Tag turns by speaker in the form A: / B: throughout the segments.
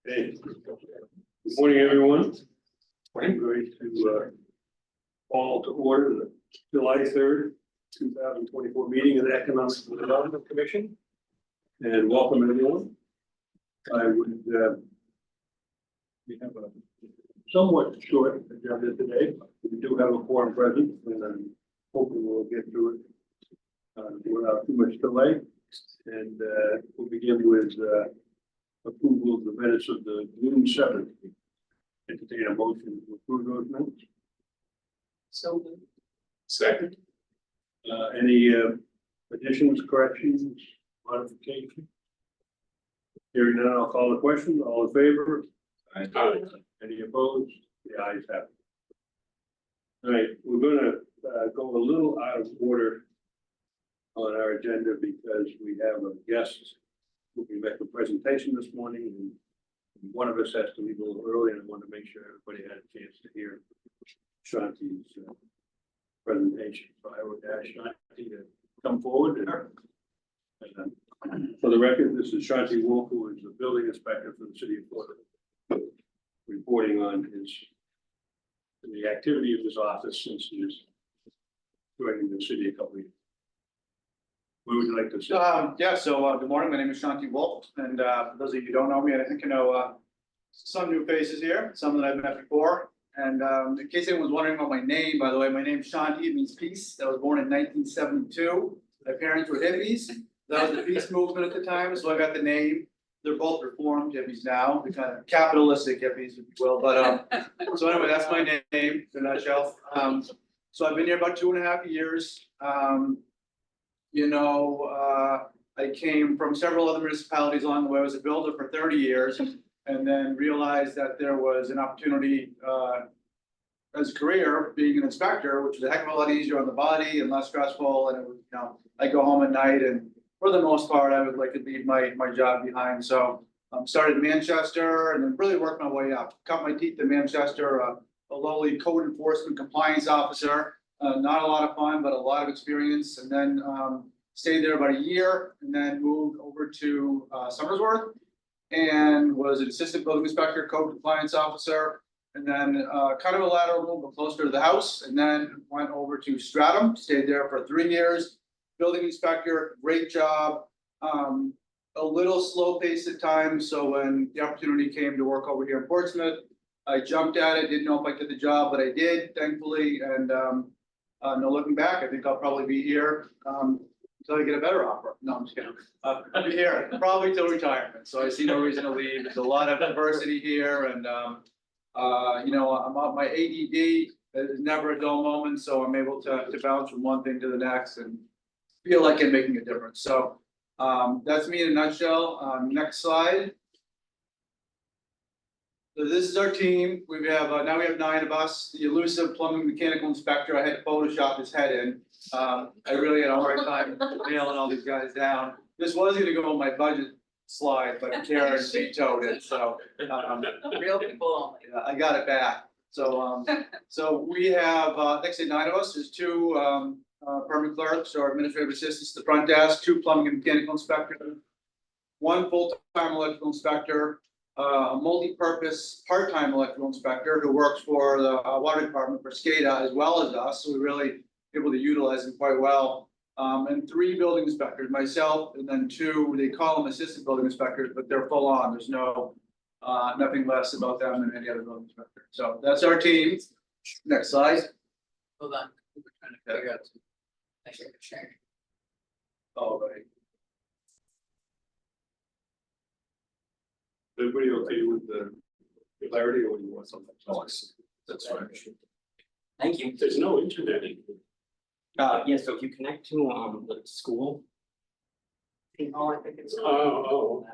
A: Hey, good morning, everyone. I'm going to call to order the July 3rd, 2024 meeting of the Economic Development Commission. And welcome everyone. I would, we have a somewhat short agenda today. We do have a quorum present and I'm hoping we'll get through it without too much delay. And we'll begin with approval of the minutes of the June 7th. Entertain a motion to approve those minutes.
B: So
A: Second. Any additions, corrections, modifications? Hearing none, I'll call the question. All in favor?
B: Aye.
A: Any opposed? The ayes have it. All right, we're gonna go a little out of order on our agenda because we have a guest who will make a presentation this morning, and one of us has to leave a little early, and I want to make sure everybody had a chance to hear Shanti's presentation. So I would ask Shanti to come forward. And, for the record, this is Shanti Wolf, who is the building inspector for the city of Florida, reporting on the activity of his office since he was joining the city a couple of years. What would you like to say?
C: Good morning. My name is Shanti Wolf, and for those of you who don't know me, I think you know some new faces here, some that I've met before. And in case anyone was wondering about my name, by the way, my name is Shanti. It means peace. I was born in 1972. My parents were hippies. That was the peace movement at the time, so I got the name. They're both reformed hippies now, the kind of capitalistic hippies, if you will. But so anyway, that's my name in a nutshell. So I've been here about 2.5 years. I came from several other municipalities along the way. I was a builder for 30 years and then realized that there was an opportunity as a career being an inspector, which was a heck of a lot easier on the body and less stressful. And it was, I go home at night and for the most part, I would like to leave my job behind. So started in Manchester and then really worked my way up. Cut my teeth in Manchester, a lowly code enforcement compliance officer. Not a lot of fun, but a lot of experience. And then stayed there about a year and then moved over to Somersworth and was an assistant building inspector, code compliance officer, and then kind of a lateral move, but closer to the house. And then went over to Stratham, stayed there for 3 years, building inspector, great job. A little slow pace at times. So when the opportunity came to work over here in Portsmouth, I jumped at it, didn't know if I did the job, but I did, thankfully. And no looking back, I think I'll probably be here until I get a better offer. No, I'm just kidding. I'll be here probably till retirement. So I see no reason to leave. There's a lot of diversity here, and I'm on my ADD. There's never a dull moment, so I'm able to bounce from one thing to the next and feel like I'm making a difference. So that's me in a nutshell. Next slide. So this is our team. We have now we have 9 of us. The elusive plumbing mechanical inspector. I had to Photoshop his head in. I really had a hard time nailing all these guys down. This was going to go on my budget slide, but Karen vetoed it. So
B: real people only.
C: I got it back. So so we have next to 9 of us. There's 2 permanent clerks or administrative assistants at the front desk, 2 plumbing and mechanical inspectors, 1 full-time electrical inspector. A multi-purpose part-time electrical inspector who works for the water department for SCADA as well as us, so we're really able to utilize him quite well. And 3 building inspectors, myself, and then 2, they call them assistant building inspectors, but they're full on. There's no nothing less about them than any other building inspector. So that's our team. Next slide.
B: Hold on. We're trying to figure out. Thank you for sharing.
C: All right.
A: Everybody okay with the clarity, or do you want something else? That's right.
B: Thank you.
A: There's no internet.
B: Yeah, so if you connect to the school. Oh, I think it's.
A: Oh.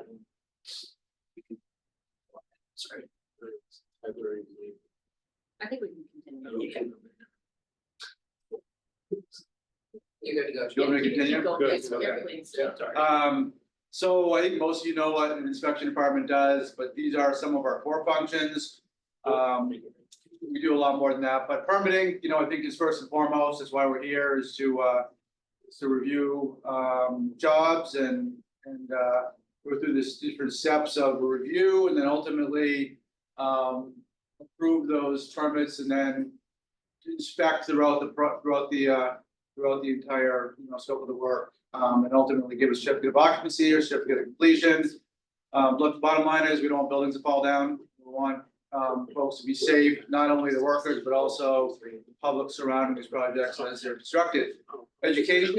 B: Sorry.
D: I think we can continue.
B: You can. You're good to go.
C: You want me to continue?
A: Good.
D: Yes, yeah, please.
A: Yeah.
B: Sorry.
C: So I think most of you know what an inspection department does, but these are some of our core functions. We do a lot more than that, but permitting, I think is first and foremost. That's why we're here, is to review jobs and go through this different steps of a review and then ultimately approve those permits and then inspect throughout the entire, scope of the work. And ultimately give a certificate of occupancy or certificate of completion. Look, the bottom line is we don't want buildings to fall down. We want folks to be safe, not only the workers, but also the public surrounding these projects as they're constructed. Education,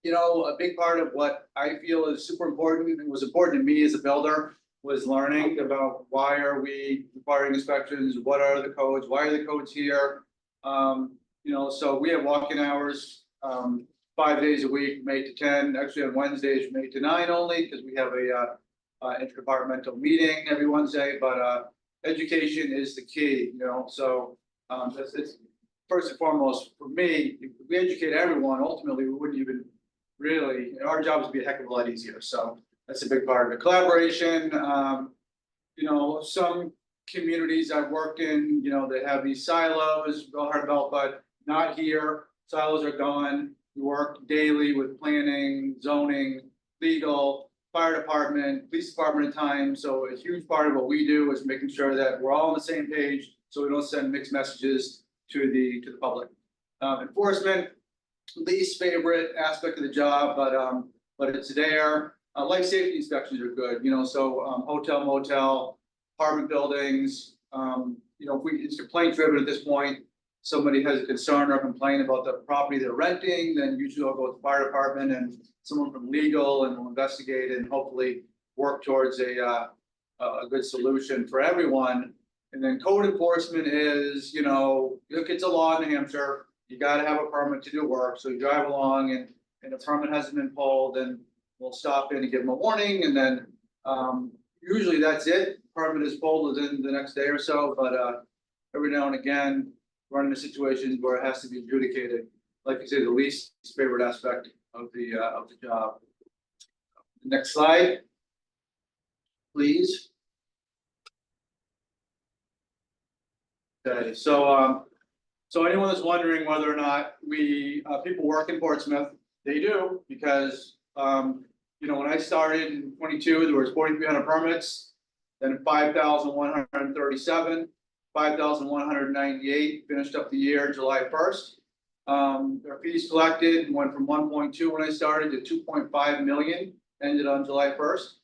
C: a big part of what I feel is super important and was important to me as a builder was learning about why are we requiring inspections, what are the codes, why are the codes here? So we have walk-in hours, 5 days a week, from 8 to 10, actually on Wednesdays from 8 to 9 only, because we have a interdepartmental meeting every Wednesday, but education is the key, so it's first and foremost for me, if we educate everyone, ultimately, we wouldn't even really, our job would be a heck of a lot easier, so that's a big part of it. Collaboration, some communities I've worked in, they have these silos, well hard about, but not here, silos are gone. We work daily with planning, zoning, legal, fire department, police department at times. So a huge part of what we do is making sure that we're all on the same page, so we don't send mixed messages to the public. Enforcement, least favorite aspect of the job, but it's there. Life safety inspections are good, so hotel, motel, apartment buildings. It's complaint driven at this point. Somebody has a concern or complaint about the property they're renting, then usually I'll go with the fire department and someone from legal and we'll investigate and hopefully work towards a good solution for everyone. And then code enforcement is, look, it's a law in New Hampshire. You gotta have a permit to do work. So you drive along and a permit hasn't been pulled, and we'll stop in and give them a warning. And then usually that's it. Permit is pulled within the next day or so, but every now and again, run into situations where it has to be adjudicated, like you say, the least favorite aspect of the job. Next slide, please. Okay, so anyone that's wondering whether or not people work in Portsmouth, they do, because when I started in 22, there was 4,300 permits, then 5,137. 5,198 finished up the year July 1st. Our fees collected went from 1.2 when I started to 2.5 million, ended on July 1st.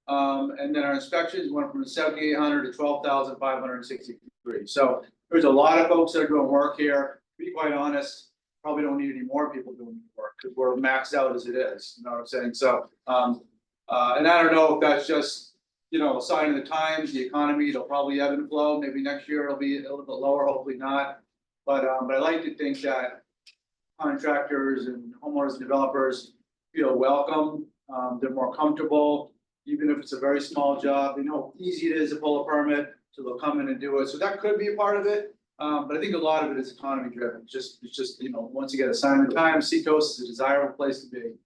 C: And then our inspections went from 7,800 to 12,563. So there's a lot of folks that are doing work here. To be quite honest, probably don't need any more people doing work because we're maxed out as it is. You know what I'm saying? So, and I don't know if that's just a sign of the times, the economy, it'll probably ebb and flow. Maybe next year it'll be a little bit lower, hopefully not. But I like to think that contractors and homeowners and developers feel welcome. They're more comfortable, even if it's a very small job. They know how easy it is to pull a permit, so they'll come in and do it. So that could be a part of it. But I think a lot of it is economy driven. It's just once you get a sign of the time, Seacoast is a desirable place to be.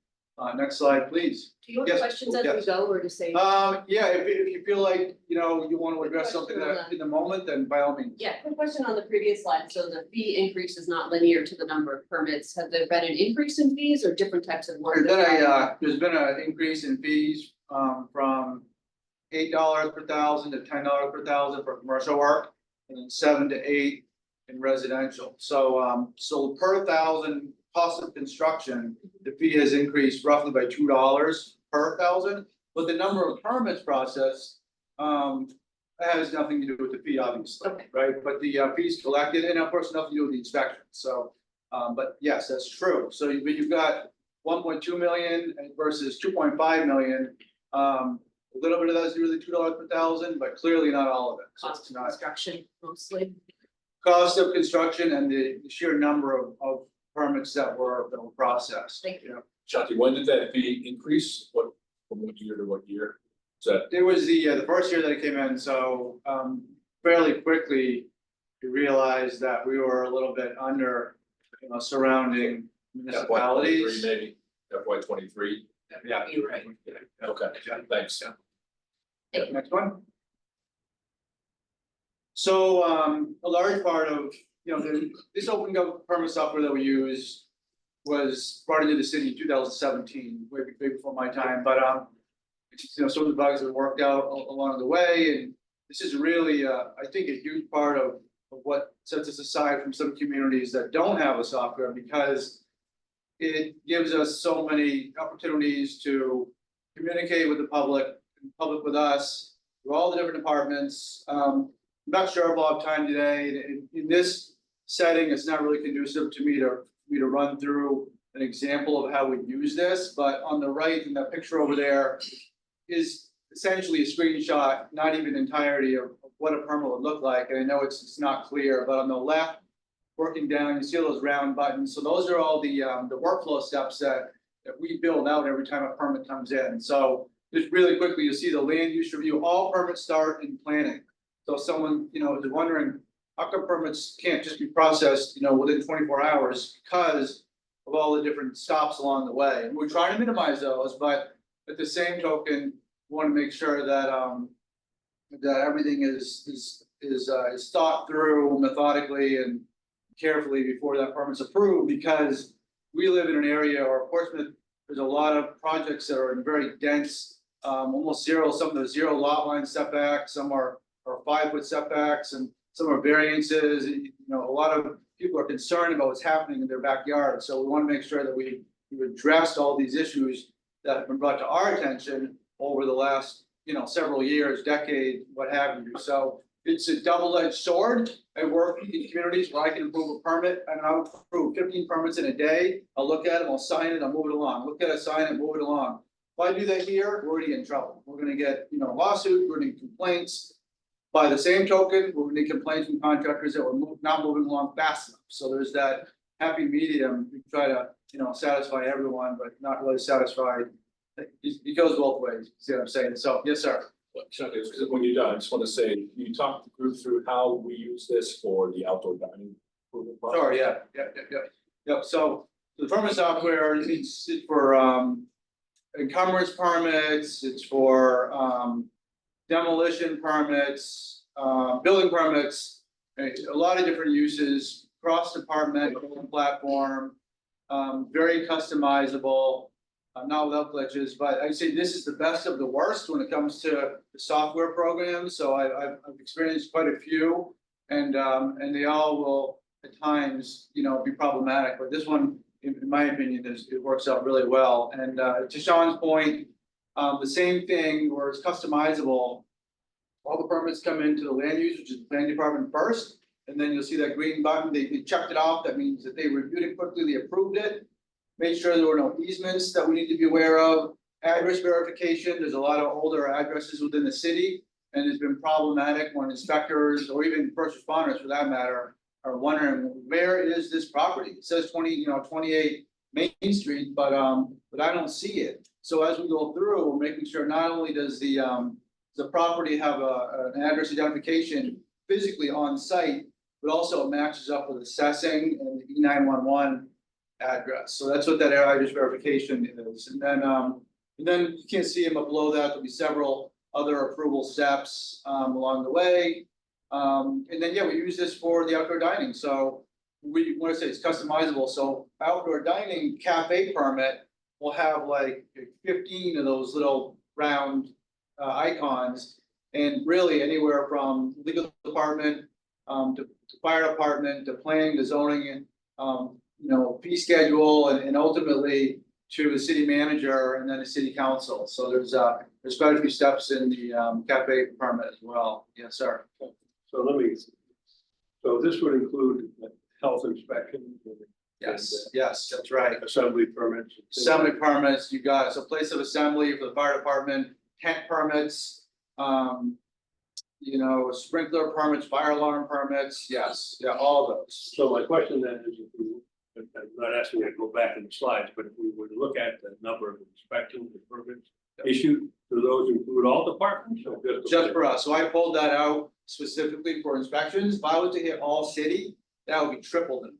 C: Next slide, please.
D: Do you have
C: Yes,
D: questions as we
C: yes.
D: go, or to say?
C: Yeah, if you feel like, you want to address something in the moment, then by all means.
D: Yeah, quick question on the previous slide. So the fee increase is not linear to the number of permits. Have there been an increase in fees or different types of ones?
C: There's been an increase in fees, from $8 per thousand to $10 per thousand for commercial work, and then 7 to 8 in residential. So, per thousand cost of construction, the fee has increased roughly by $2 per thousand, but the number of permits processed has nothing to do with the fee, obviously,
D: Okay.
C: right? But the fees collected, and of course, nothing to do with the inspection. So, but yes, that's true. So you've got 1.2 million versus 2.5 million. A little bit of that's really $2 per thousand, but clearly not all of it. So
D: Cost
C: it's
D: of
C: not
D: construction mostly.
C: cost of construction and the sheer number of permits that were processed.
D: Thank you.
E: Shanti, when did that fee increase? From what year to what year? Is that
C: It was the first year that it came in, so fairly quickly we realized that we were a little bit under surrounding
E: FY
C: municipalities.
E: 23 maybe, FY 23?
C: Yeah.
D: You're right.
E: Okay, thanks.
C: Next one. So a large part of, this open government permit software that we use was brought into the city in 2017, way before my time, but some of the bugs that worked out along the way, and this is really, I think, a huge part of what sets us aside from some communities that don't have a software, because it gives us so many opportunities to communicate with the public with us, through all the different departments. I'm not sure if I'll have time today, in this setting, it's not really conducive to me to run through an example of how we use this, but on the right in that picture over there is essentially a screenshot, not even entirety of what a permit would look like, and I know it's not clear, but on the left, working down, you see those round buttons, so those are all the workflow steps that we build out every time a permit comes in. So just really quickly, you'll see the land use review, all permits start in planning. So if someone, is wondering, how come permits can't just be processed, within 24 hours because of all the different stops along the way? And we're trying to minimize those, but at the same token, we want to make sure that that everything is thought through methodically and carefully before that permit's approved, because we live in an area, or Portsmouth, there's a lot of projects that are in very dense, almost zero, some of the zero lot line setbacks, some are 5-foot setbacks, and some are variances. A lot of people are concerned about what's happening in their backyard, so we want to make sure that we've addressed all these issues that have been brought to our attention over the last, several years, decade, what have you. So it's a double-edged sword. I work in communities where I can approve a permit, and I'll approve 15 permits in a day. I'll look at it, I'll sign it, I'll move it along. Look at it, sign it, move it along. If I do that here, we're already in trouble. We're gonna get, lawsuits, we're gonna get complaints. By the same token, we're gonna get complaints from contractors that we're not moving along fast enough. So there's that happy medium. We try to, satisfy everyone, but not really satisfied. It goes both ways, you see what I'm saying? So, yes, sir.
E: But Chuck, when you're done, I just want to say, you talk the group through how we use this for the outdoor dining improvement process.
C: Sure, yeah. So the permit software is for encumbrance permits, it's for demolition permits, building permits, a lot of different uses, cross-departmental platform, very customizable. Not without glitches, but I'd say this is the best of the worst when it comes to the software programs. So I've experienced quite a few, and they all will at times, be problematic. But this one, in my opinion, it works out really well. And to Sean's point, the same thing where it's customizable. All the permits come into the land use, which is the planning department first, and then you'll see that green button. They checked it off. That means that they reviewed it quickly, they approved it. Made sure there were no easements that we need to be aware of. Address verification, there's a lot of older addresses within the city, and it's been problematic when inspectors or even first responders for that matter are wondering, where is this property? It says 28 Main Street, but I don't see it. So as we go through, we're making sure not only does the property have an address identification physically on site, but also it matches up with assessing and the E911 address. So that's what that address verification is. And then you can see them below that. There'll be several other approval steps along the way. And then, we use this for the outdoor dining. So we want to say it's customizable. So outdoor dining cafe permit will have like 15 of those little round icons, and really anywhere from legal department to fire department to planning to zoning and fee schedule, and ultimately to the city manager and then the city council. So there's quite a few steps in the cafe permit as well. Yes, sir.
A: So this would include health inspection.
C: Yes, that's right.
A: Assembly permits.
C: Assembly permits, you got, so place of assembly for the fire department, tent permits, sprinkler permits, fire alarm permits, yes, all those.
A: So my question then is, I'm not asking you to go back in the slides, but if we were to look at the number of inspections and permits issued, do those include all departments or
C: Just for us, so I pulled that out specifically for inspections. If I was to hit all city, that would be triple them.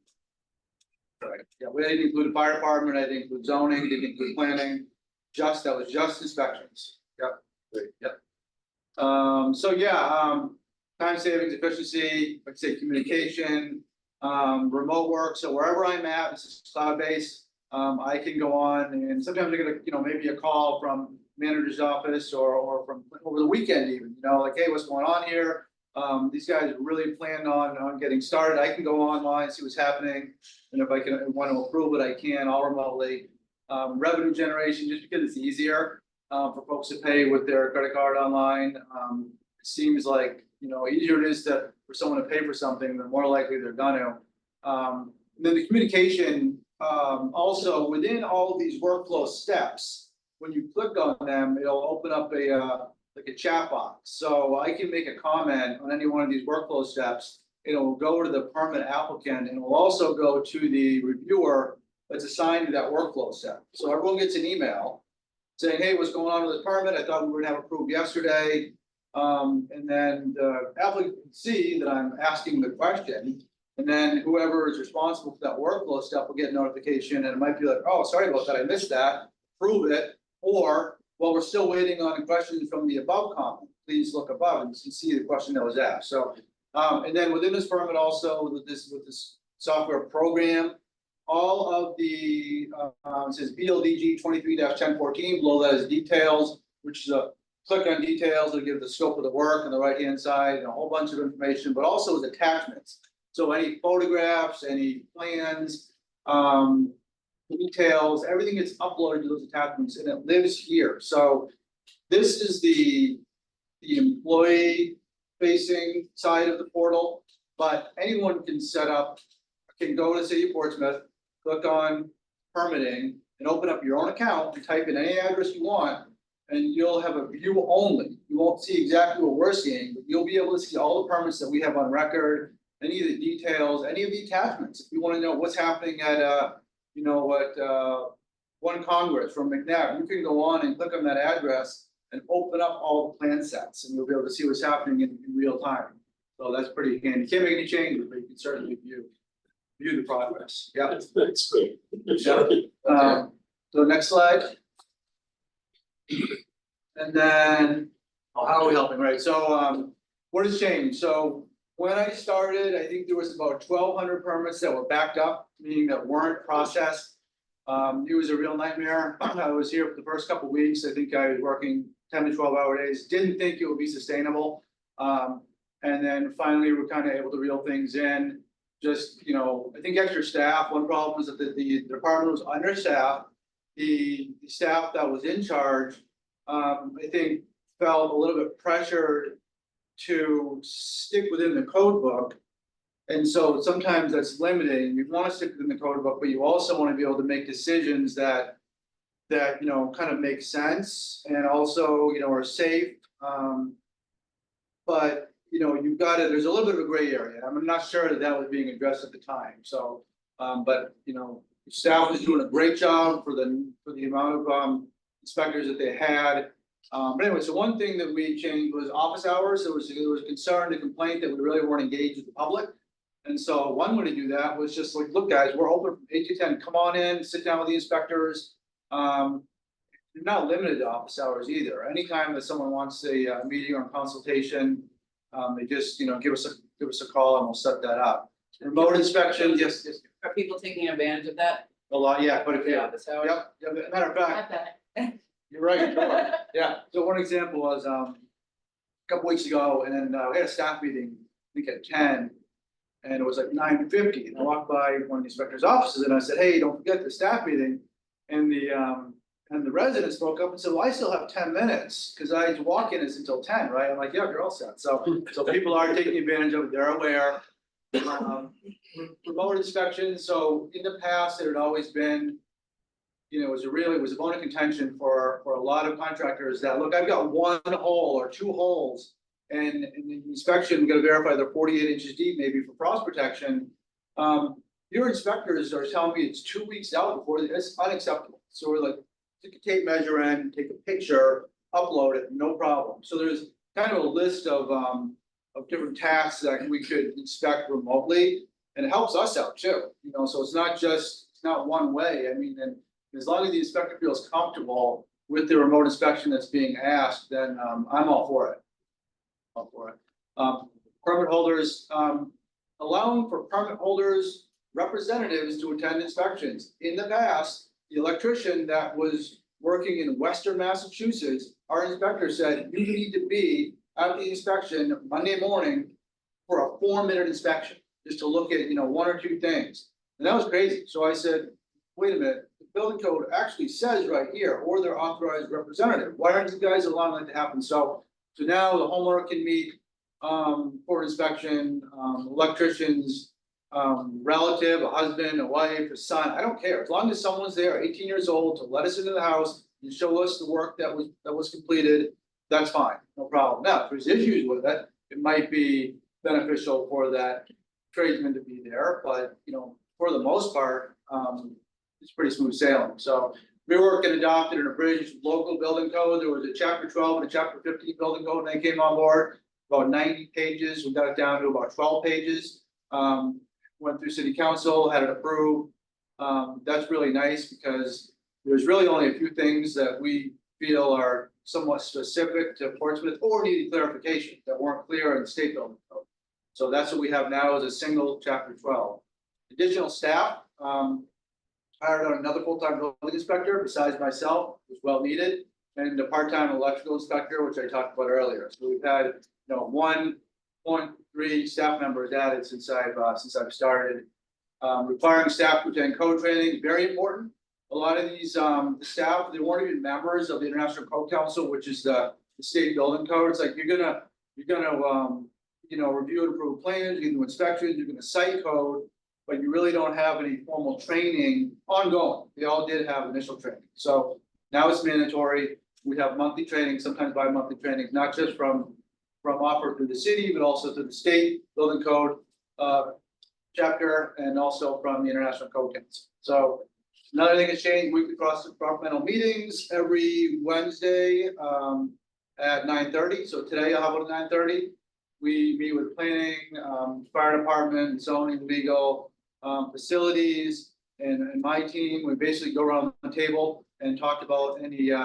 C: Right, we didn't include the fire department, I didn't include zoning, didn't include planning, that was just inspections. Time savings, efficiency, let's say communication, remote work. So wherever I'm at, this is cloud based. I can go on, and sometimes I get maybe a call from manager's office or from over the weekend even, you know, like, hey, what's going on here? These guys really plan on getting started. I can go online, see what's happening. And if I want to approve it, I can all remotely. Revenue generation, just because it's easier, for folks to pay with their credit card online. It seems like, you know, easier it is for someone to pay for something, the more likely they're gonna. Then the communication, also within all of these workflow steps, when you click on them, it'll open up like a chat box. So I can make a comment on any one of these workflow steps. It'll go to the permit applicant and it will also go to the reviewer that's assigned to that workflow step. So everyone gets an email saying, hey, what's going on with this permit? I thought we were gonna have approved yesterday. And then the applicant can see that I'm asking the question. And then whoever is responsible for that workflow step will get notification, and it might be like, oh, sorry about that, I missed that, prove it. Or, well, we're still waiting on questions from the above comment, please look above and you can see the question that was asked. So, and then within this permit also, with this software program, all of the, it says BLDG 23-1014, below that is details, which is a click on details to give the scope of the work on the right hand side and a whole bunch of information, but also with attachments. So any photographs, any plans, details, everything gets uploaded to those attachments and it lives here. So this is the employee facing side of the portal, but anyone can can go to City of Portsmouth, click on permitting and open up your own account and type in any address you want. And you'll have a view only. You won't see exactly what we're seeing, but you'll be able to see all the permits that we have on record, any of the details, any of the attachments. If you want to know what's happening at, you know, what, 1 Congress from McNabb, you can go on and click on that address and open up all the plan sets and you'll be able to see what's happening in real time. So that's pretty handy. You can't make any changes, but you can certainly view the progress. Yeah.
E: That's great.
C: Yeah. So next slide. And then, how are we helping, right? So, what has changed? So when I started, I think there was about 1,200 permits that were backed up, meaning that weren't processed. It was a real nightmare. I was here for the first couple of weeks. I think I was working 10 to 12-hour days, didn't think it would be sustainable. And then finally, we're kind of able to reel things in. Just, you know, I think extra staff. One problem was that the department was understaffed. The staff that was in charge, I think, felt a little bit pressured to stick within the code book. And so sometimes that's limiting. You want to stick within the code book, but you also want to be able to make decisions that you know, kind of make sense and also, you know, are safe. But, you know, you've got there's a little bit of a gray area. I'm not sure that was being addressed at the time. So, but, you know, staff was doing a great job for the amount of inspectors that they had. But anyway, so one thing that we changed was office hours. There was concern and complaint that we really weren't engaged with the public. And so one way to do that was just like, look, guys, we're open from 8 to 10. Come on in, sit down with the inspectors. You're not limited to office hours either. Anytime that someone wants a meeting or consultation, they just, you know, give us a call and we'll set that up. Remote inspection, yes.
F: Are people taking advantage of that?
C: A lot, yeah, but if you,
F: Office hours?
C: yep, matter of fact,
F: Not
C: you're right, sure. Yeah, so one example was, a couple weeks ago, and then, we had a staff meeting, I think at 10. And it was like 9:50, and I walked by one of the inspector's offices and I said, hey, don't forget the staff meeting. And the resident spoke up and said, well, I still have 10 minutes, because I walk in is until 10, right? I'm like, yeah, you're all set. So people are taking advantage of it, they're aware. Remote inspection, so in the past, it had always been, you know, it was a bone of contention for a lot of contractors that, look, I've got 1 hole or 2 holes. And in the inspection, we gotta verify they're 48 inches deep, maybe for frost protection. Your inspectors are telling me it's 2 weeks out before, it's unacceptable. So we're like, take a tape measure in, take a picture, upload it, no problem. So there's kind of a list of different tasks that we could inspect remotely, and it helps us out too. You know, so it's not one way. I mean, and as long as the inspector feels comfortable with the remote inspection that's being asked, then I'm all for it. Permit holders, allowing for permit holders representatives to attend inspections. In the past, the electrician that was working in Western Massachusetts, our inspector said, you need to be at the inspection Monday morning for a 4-minute inspection, just to look at, 1 or 2 things. And that was crazy. So I said, wait a minute, the building code actually says right here, or their authorized representative. Why aren't you guys allowing that to happen? So now the homeowner can meet for inspection, electricians, relative, a husband, a wife, a son, I don't care. As long as someone's there, 18 years old, to let us into the house and show us the work that was completed, that's fine, no problem. Now, if there's issues with it, it might be beneficial for that tradesman to be there, but, for the most part, it's pretty smooth sailing. So we worked and adopted an abridged local building code. There was a chapter 12 and a chapter 15 building code, and they came on board, about 90 pages. We got it down to about 12 pages. Went through city council, had it approved. That's really nice because there's really only a few things that we feel are somewhat specific to Portsmouth or needed clarification that weren't clear in the state building code. So that's what we have now is a single chapter 12. Additional staff, hired on another full-time building inspector besides myself, was well needed, and a part-time electrical inspector, which I talked about earlier. So we've had, 1.3 staff members added since I've started. Requiring staff to attend code training, very important. A lot of these the staff, they weren't even members of the International Code Council, which is the state building code. It's like you're gonna review and approve plans, you're gonna do inspections, you're gonna cite code, but you really don't have any formal training ongoing. They all did have initial training. So now it's mandatory. We have monthly training, sometimes bi-monthly training, not just from offered through the city, but also through the state building code chapter and also from the International Code Council. So another thing has changed, weekly cross-departmental meetings every Wednesday at 9:30. So today I'll have one at 9:30. We meet with planning, fire department, zoning, legal, facilities, and my team. We basically go around the table and talk about anything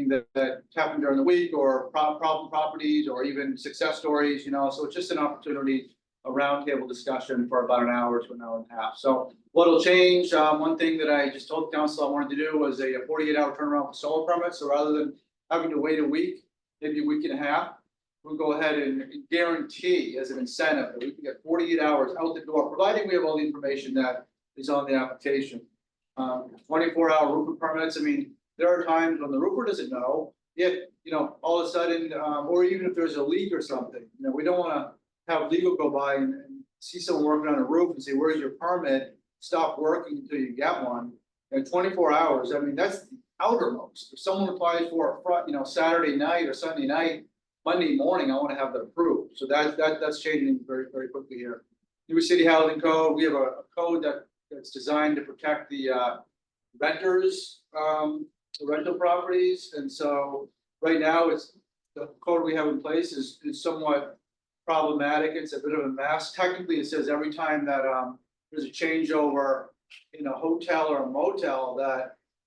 C: that happened during the week or problem properties or even success stories, so it's just an opportunity, a roundtable discussion for about an hour to an hour and a half. So what'll change, one thing that I just told the council I wanted to do was a 48-hour turnaround for solar permits. So rather than having to wait a week, maybe a week and a half, we'll go ahead and guarantee as an incentive that we can get 48 hours out the door, providing we have all the information that is on the application. 24-hour roofer permits. I mean, there are times when the roofer doesn't know if, all of a sudden, or even if there's a leak or something, we don't want to have legal go by and see someone working on a roof and say, where's your permit? Stop working until you get one. And 24 hours, I mean, that's the outermost. If someone applies for a front, Saturday night or Sunday night, Monday morning, I want to have that approved. So that's changing very, very quickly here. New City Housing Code, we have a code that's designed to protect the renters, the rental properties. And so right now it's the code we have in place is somewhat problematic. It's a bit of a mess. Technically, it says every time that there's a changeover in a hotel or a motel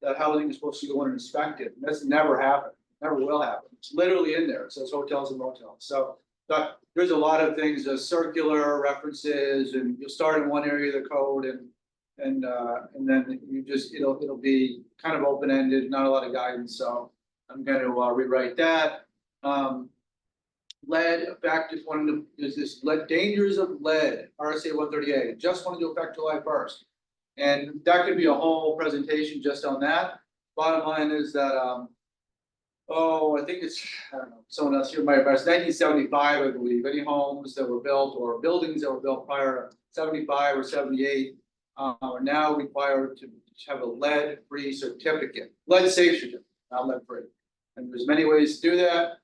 C: that housing is supposed to go in and inspect it. And that's never happened, never will happen. It's literally in there. It says hotels and motels. So but there's a lot of things, circular references, and you'll start in one area of the code and then you just it'll be kind of open-ended, not a lot of guidance. So I'm going to rewrite that. Lead effect is this lead dangers of lead, RSA 138. Just went into effect July 1st. And that could be a whole presentation just on that. Bottom line is that I think it's, I don't know, someone else here might have asked, 1975, I believe, any homes that were built or buildings that were built prior to 75 or 78 are now required to have a lead-free certificate, lead-safe certificate, not lead-free. And there's many ways to do that,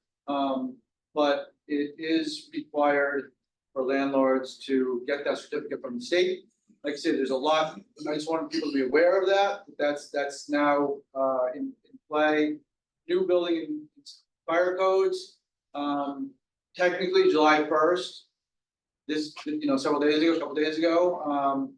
C: but it is required for landlords to get that certificate from the state. Like I said, there's a lot. I just want people to be aware of that. That's now in play. New building and fire codes. Technically, July 1st. This, several days ago, a couple days ago,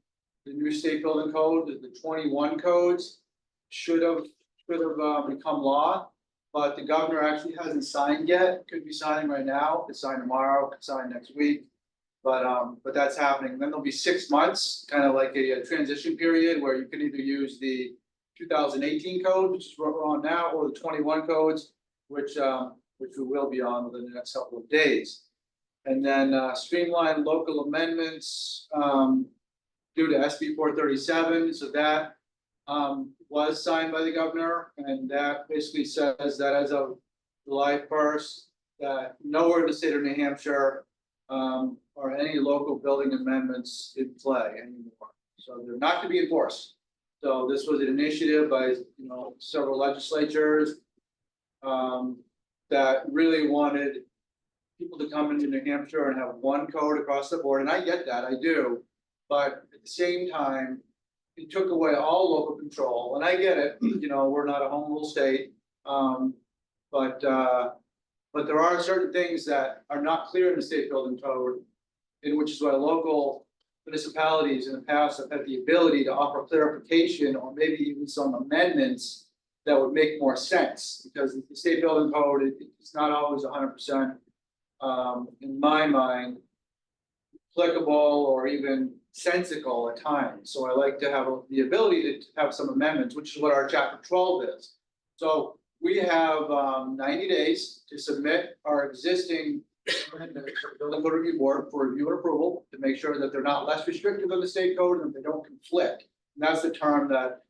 C: the new state building code, the 21 codes should have become law, but the governor actually hasn't signed yet. Could be signing right now. Could sign tomorrow. Could sign next week. But that's happening. Then there'll be 6 months, kind of like a transition period where you can either use the 2018 code, which is what we're on now, or the 21 codes, which we will be on within the next couple of days. And then streamline local amendments due to SB 437, so that was signed by the governor, and that basically says that as of July 1st, that nowhere in the state of New Hampshire are any local building amendments in play anymore. So they're not to be enforced. So this was an initiative by, several legislatures that really wanted people to come into New Hampshire and have one code across the board, and I get that, I do. But at the same time, it took away all local control, and I get it, we're not a home rule state. But there are certain things that are not clear in the state building code, in which is why local municipalities in the past have had the ability to offer clarification or maybe even some amendments that would make more sense, because the state building code, it's not always 100%, in my mind, applicable or even sensical at times. So I like to have the ability to have some amendments, which is what our chapter 12 is. So we have 90 days to submit our existing amendments to the Building Code Review Board for review and approval, to make sure that they're not less restrictive than the state code and they don't conflict. And that's the term that's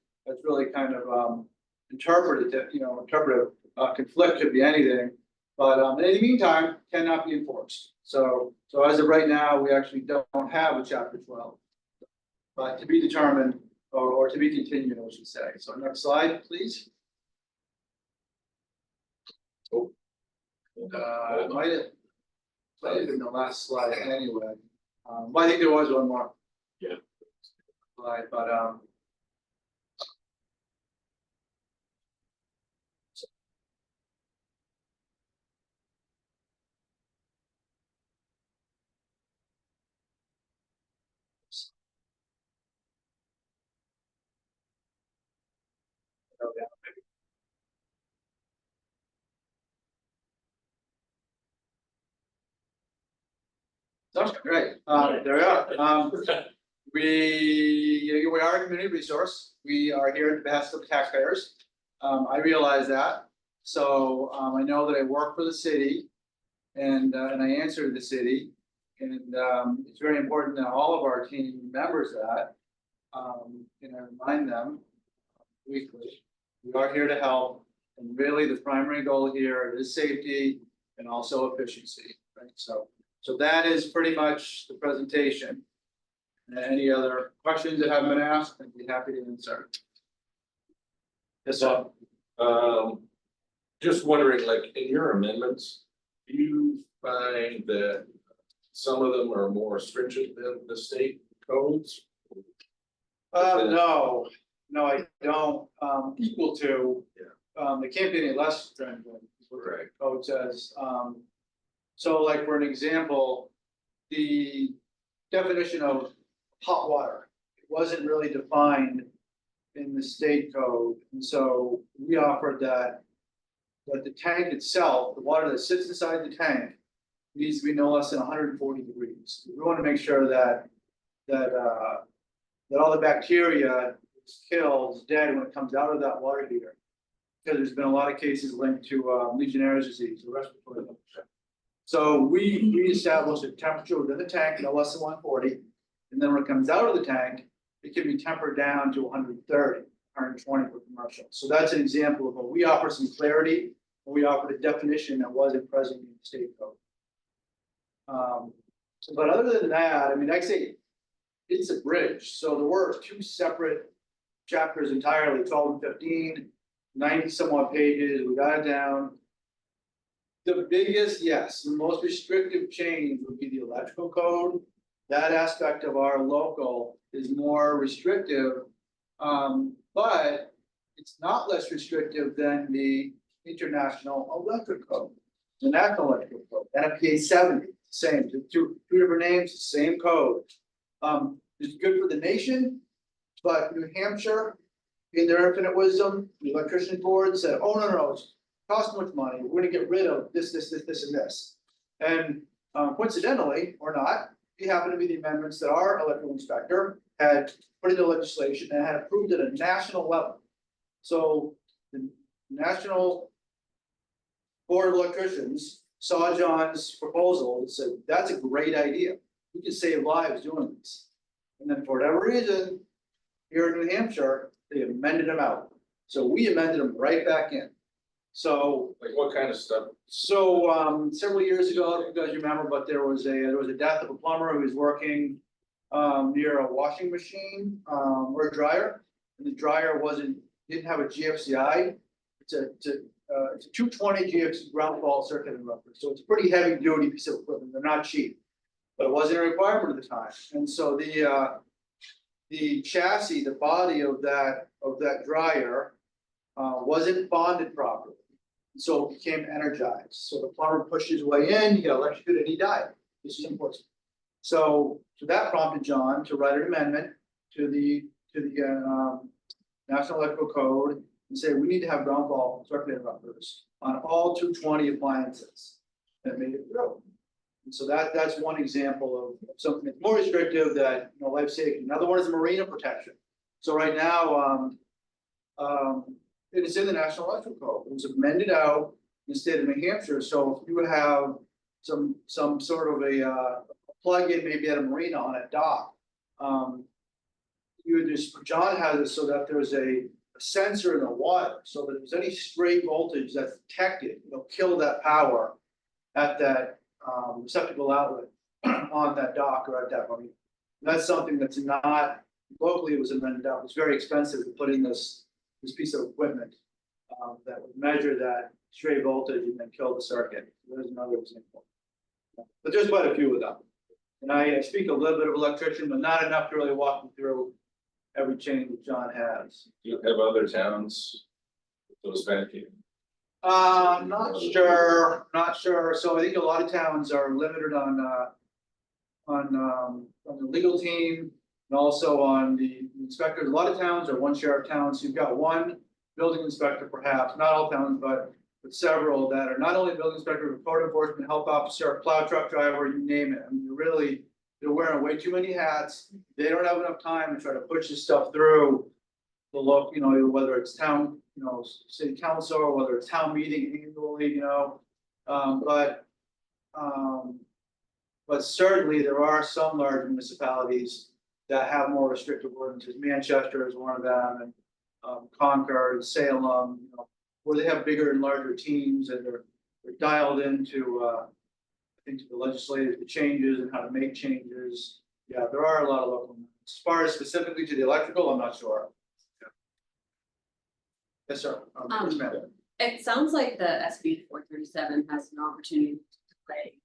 C: really kind of interpreted, interpretive. Conflict could be anything, but in the meantime, cannot be enforced. So as of right now, we actually don't have a chapter 12, but to be determined or to be continued, I should say. So next slide, please. Might have been the last slide anyway. Well, I think there was one more.
E: Yeah.
C: Slide, but that's great. There we are. We are a community resource. We are here at the behest of the taxpayers. I realize that. So I know that I work for the city and I answer to the city. And it's very important that all of our team remembers that. And I remind them weekly, we are here to help. And really the primary goal here is safety and also efficiency, right? So that is pretty much the presentation. And any other questions that haven't been asked, I'd be happy to answer. Yes, sir.
G: Just wondering, like, in your amendments, do you find that some of them are more stringent than the state codes?
C: No, I don't, equal to. They can't be any less stringent, is what the
G: Right.
C: code says. So like for an example, the definition of hot water, it wasn't really defined in the state code. And so we offered that the tank itself, the water that sits inside the tank, needs to be no less than 140 degrees. We want to make sure that all the bacteria is killed, is dead when it comes out of that water heater. Because there's been a lot of cases linked to Legionnaire's disease, or respiratory infection. So we established a temperature within the tank, no less than 140. And then when it comes out of the tank, it can be tempered down to 130, 120 for commercial. So that's an example of what we offer some clarity, and we offered a definition that wasn't present in the state code. But other than that, I mean, I say it's a bridge. So there were two separate chapters entirely, 12 and 15, 90 some odd pages. We got it down. The biggest, yes, the most restrictive change would be the electrical code. That aspect of our local is more restrictive, but it's not less restrictive than the international electric code, the national electrical code, NFPA 70, same, two different names, same code. It's good for the nation, but New Hampshire, in their infinite wisdom, the electrician board said, oh, no, it's cost much money, we're gonna get rid of this, and this. And coincidentally, or not, they happen to be the amendments that our electrical inspector had put into legislation and had approved at a national level. So the National Board of Electricians saw John's proposal and said, that's a great idea. We can save lives doing this. And then for whatever reason, here in New Hampshire, they amended them out. So we amended them right back in. So
G: Like what kind of stuff?
C: several years ago, I don't know if you guys remember, but there was a death of a plumber who was working near a washing machine or a dryer. And the dryer didn't have a GFCI. It's a 220 GFC ground fault circuit interrupter. So it's a pretty heavy duty piece of equipment. They're not cheap. But it wasn't a requirement at the time. And so the chassis, the body of that dryer wasn't bonded properly. So it became energized. So the plumber pushed his way in, he got electrocuted, and he died. This is important. So that prompted John to write an amendment to the National Electrical Code and say, we need to have ground fault circuit interrupters on all 220 appliances. And it made it through. And so that's one example of something that's more restrictive that, life safety. Another one is marina protection. So right now, it is in the National Electrical Code. It was amended out in the state of New Hampshire. So if you have some sort of a plug-in, maybe at a marina on a dock, John has it so that there's a sensor in the water, so that if there's any stray voltage that's detected, it'll kill that power at that receptacle outlet on that dock or at that marina. That's something that's not locally. It was amended out. It's very expensive to put in this piece of equipment that would measure that stray voltage and then kill the circuit. There's another example. But there's quite a few of them. And I speak a little bit of electrician, but not enough to really walk you through every change that John has.
G: Do you have other towns? Those vacuum?
C: Not sure. So I think a lot of towns are limited on the legal team and also on the inspectors. A lot of towns are one sheriff towns. You've got one building inspector, perhaps, not all towns, but several that are not only building inspector, but code enforcement, health officer, plow truck driver, you name it. I mean, they're wearing way too many hats. They don't have enough time to try to push this stuff through the local, whether it's town, city council, or whether it's town meeting annually, but certainly there are some large municipalities that have more restrictive ordinances. Manchester is one of them, and Concord, Salem, where they have bigger and larger teams and they're dialed into, I think, to the legislative, the changes and how to make changes. Yeah, there are a lot of local. As far as specifically to the electrical, I'm not sure. Yes, sir. Yes, ma'am.
D: It sounds like the SB 437 has an opportunity to play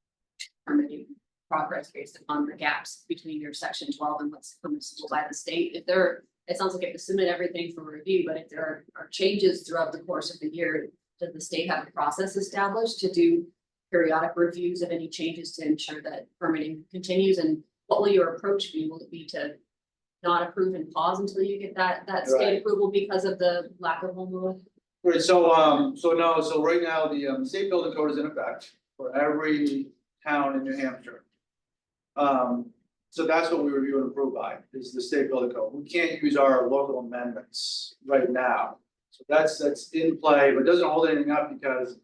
D: permitting progress based upon the gaps between your section 12 and what's permissible by the state. It sounds like it was submit everything for review, but if there are changes throughout the course of the year, does the state have a process established to do periodic reviews of any changes to ensure that permitting continues? And what will your approach be? Will it be to not approve and pause until you get that state approval because of the lack of home rule?
C: Right, so right now, the state building code is in effect for every town in New Hampshire. So that's what we review and approve by, is the state building code. We can't use our local amendments right now. So that's in play, but doesn't hold anything up because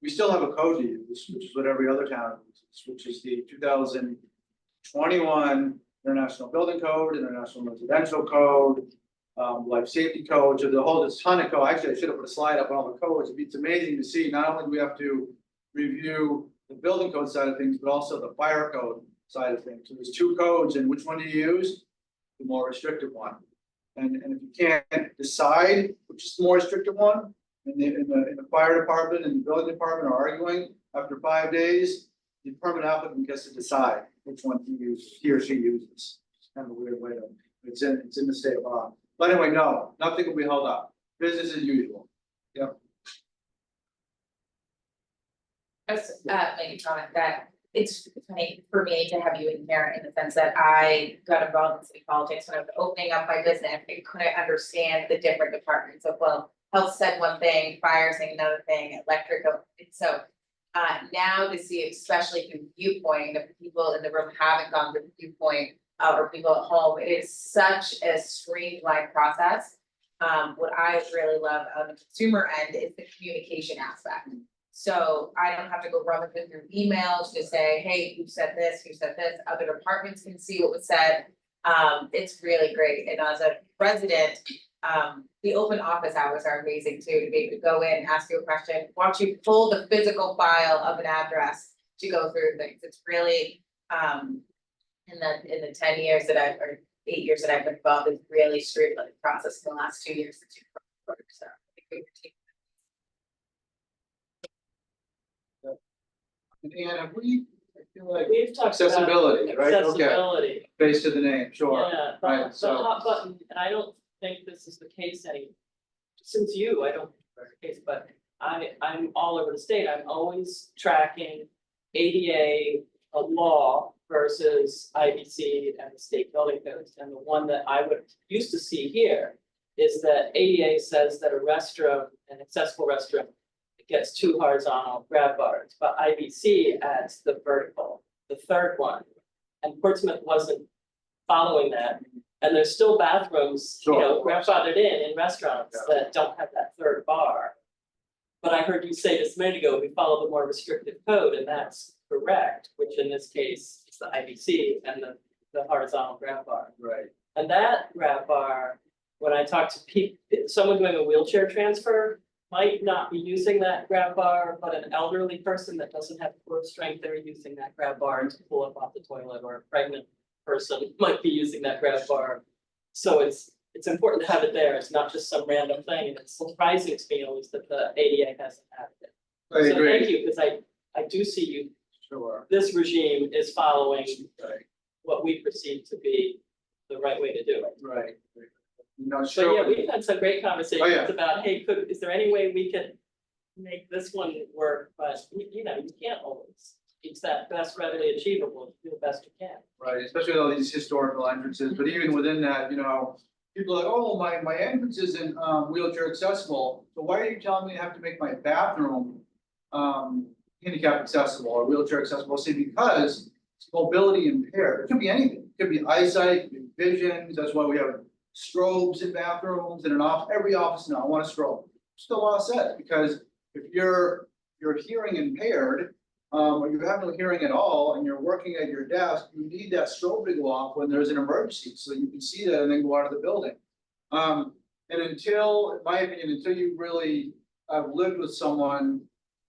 C: we still have a code to use, which is what every other town uses, which is the 2021 International Building Code, International Residential Code, Life Safety Code. So there's a ton of code. Actually, I should have put a slide up on all the codes. It's amazing to see. Not only do we have to review the building code side of things, but also the fire code side of things. So there's two codes, and which one do you use? The more restrictive one. And if you can't decide which is the more restrictive one, in the fire department and the building department are arguing, after 5 days, the permit applicant gets to decide which one he or she uses. It's kind of a weird way to, it's in the state law. But anyway, no, nothing will be held up. Business as usual. Yep.
H: Just make a comment that it's funny for me to have you in here in the sense that I got involved in city politics when I was opening up my business. I couldn't understand the different departments of, well, health said one thing, fire saying another thing, electric. So now to see, especially through viewpoint, if people in the room haven't gone through viewpoint or people at home, it is such a streamlined process. What I really love on the consumer end is the communication aspect. So I don't have to go rummaging through emails to say, hey, who said this, other departments can see what was said. It's really great, and as a resident, the open office hours are amazing too, to be able to go in, ask you a question, watch you pull the physical file of an address to go through things. It's really, in the 10 years that I've, or 8 years that I've been involved, it's really streamlined the process in the last 2 years that you've worked, so. I think we were taking-
C: And have we, I feel like
F: We've talked about
C: accessibility, right? Okay,
F: accessibility.
C: face to the name, sure.
F: Yeah,
C: right,
F: the
C: so-
F: hot button, and I don't think this is the case since I don't think it's the case, but I'm all over the state, I'm always tracking ADA, a law versus IBC and the state building codes, and the one that I would used to see here is that ADA says that a restroom, an accessible restroom, gets 2 horizontal grab bars, but IBC adds the vertical, the third one. And Portsmouth wasn't following that, and there's still bathrooms, grandfathered in restaurants that don't have that third bar. But I heard you say this a minute ago, we follow the more restrictive code, and that's correct, which in this case is the IBC and the horizontal grab bar.
C: Right.
F: And that grab bar, when I talk to someone doing a wheelchair transfer, might not be using that grab bar, but an elderly person that doesn't have core strength, they're using that grab bar to pull up off the toilet, or a pregnant person might be using that grab bar. So it's important to have it there, it's not just some random thing, and it's surprising to me always that the ADA hasn't added it.
C: I
F: So
C: agree.
F: thank you, because I do see you,
C: Sure.
F: this regime is following
C: Right.
F: what we perceive to be the right way to do it.
C: Right. No,
F: So yeah,
C: sure.
F: we've had some great conversations
C: Oh, yeah.
F: about, hey, is there any way we could make this one work, but you can't always. It's that best readily achievable, do the best you can.
C: Right, especially with all these historical entrances, but even within that, people are like, oh, my entrance isn't wheelchair accessible, so why are you telling me I have to make my bathroom handicap accessible or wheelchair accessible? See, because it's mobility impaired, it could be anything, it could be eyesight, it could be vision, that's why we have strobes in bathrooms, and every office now, I want a strobe. Just the law says, because if you're hearing impaired, or you have no hearing at all, and you're working at your desk, you need that strobe to go off when there's an emergency, so you can see that and then go out of the building. And until, in my opinion, until you really have lived with someone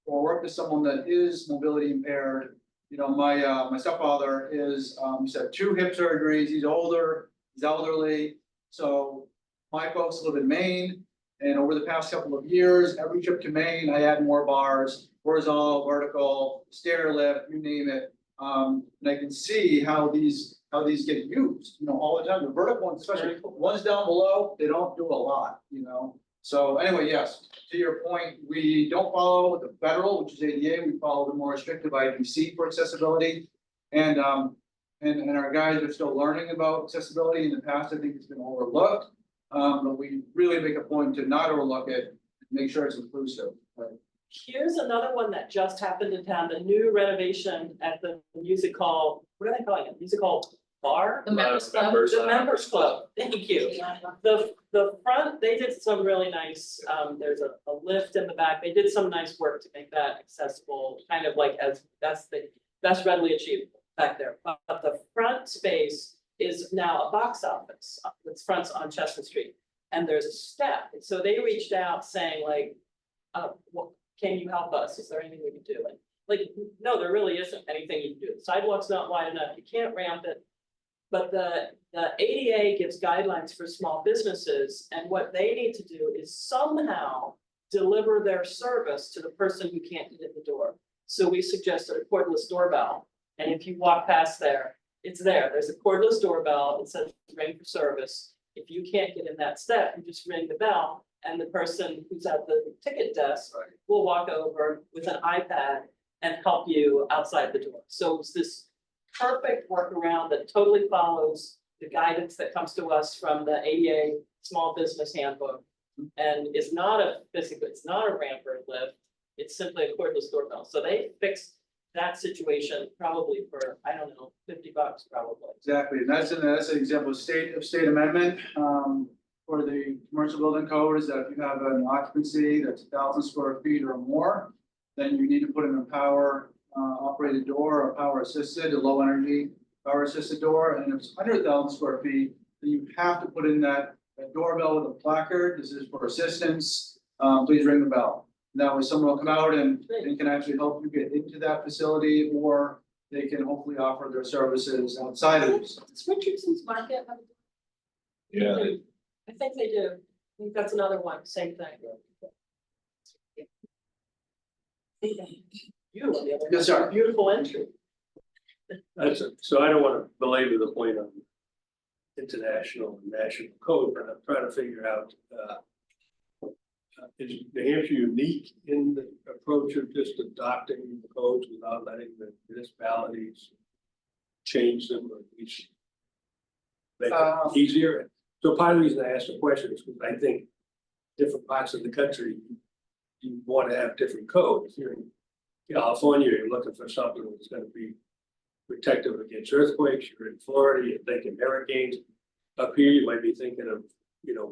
C: or worked with someone that is mobility impaired, my stepfather is, he's had 2 hip surgeries, he's older, he's elderly. So my folks live in Maine, and over the past couple of years, every trip to Maine, I add more bars, horizontal, vertical, stair lift, you name it. And I can see how these get used, all the time. The vertical ones, especially ones down below, they don't do a lot, So anyway, yes, to your point, we don't follow the federal, which is ADA, we follow the more restrictive IBC for accessibility. And our guys are still learning about accessibility. In the past, I think it's been overlooked. But we really make a point to not overlook it, make sure it's inclusive. Right?
F: Here's another one that just happened in town, the new renovation at the music hall, what are they calling it? Music hall bar?
D: The members club.
F: The members club, thank you. The front, they did some really nice, there's a lift in the back, they did some nice work to make that accessible, kind of like that's readily achievable back there. But the front space is now a box office, that's fronts on Chestnut Street. And there's a step, and so they reached out saying like, what, can you help us, is there anything we can do? And like, no, there really isn't anything you can do, the sidewalk's not wide enough, you can't ramp it. But the ADA gives guidelines for small businesses, and what they need to do is somehow deliver their service to the person who can't get in the door. So we suggested a cordless doorbell, and if you walk past there, it's there, there's a cordless doorbell, it says ring for service. If you can't get in that step, you just ring the bell, and the person who's at the ticket desk will walk over with an iPad and help you outside the door. So it's this perfect workaround that totally follows the guidance that comes to us from the ADA Small Business Handbook. And it's not it's not a ramp or lift, it's simply a cordless doorbell. So they fixed that situation probably for, I don't know, $50 probably.
C: Exactly, and that's an example of state amendment. for the commercial building code is that if you have an occupancy that's 1,000 square feet or more, then you need to put in a power operated door or power assisted, a low energy power assisted door, and if it's under 1,000 square feet, then you have to put in that doorbell with a placard. This is for assistance. Please ring the bell. That way someone will come out and can actually help you get into that facility, or they can hopefully offer their services outside of this.
F: Does Richardson's Market have?
G: Yeah,
F: I think they do. I think that's another one, same thing. Beautiful.
C: Yes, sir.
F: Beautiful entry.
A: So I don't wanna belabor the point on international and national code, but I'm trying to figure out, is New Hampshire unique in the approach of just adopting the codes without letting the municipalities change them or at least make it easier? So part of the reason I asked the question is because I think different parts of the country, you want to have different codes. If you're in California, you're looking for something that's gonna be protective against earthquakes. You're in Florida, you're thinking hurricanes. Up here, you might be thinking of,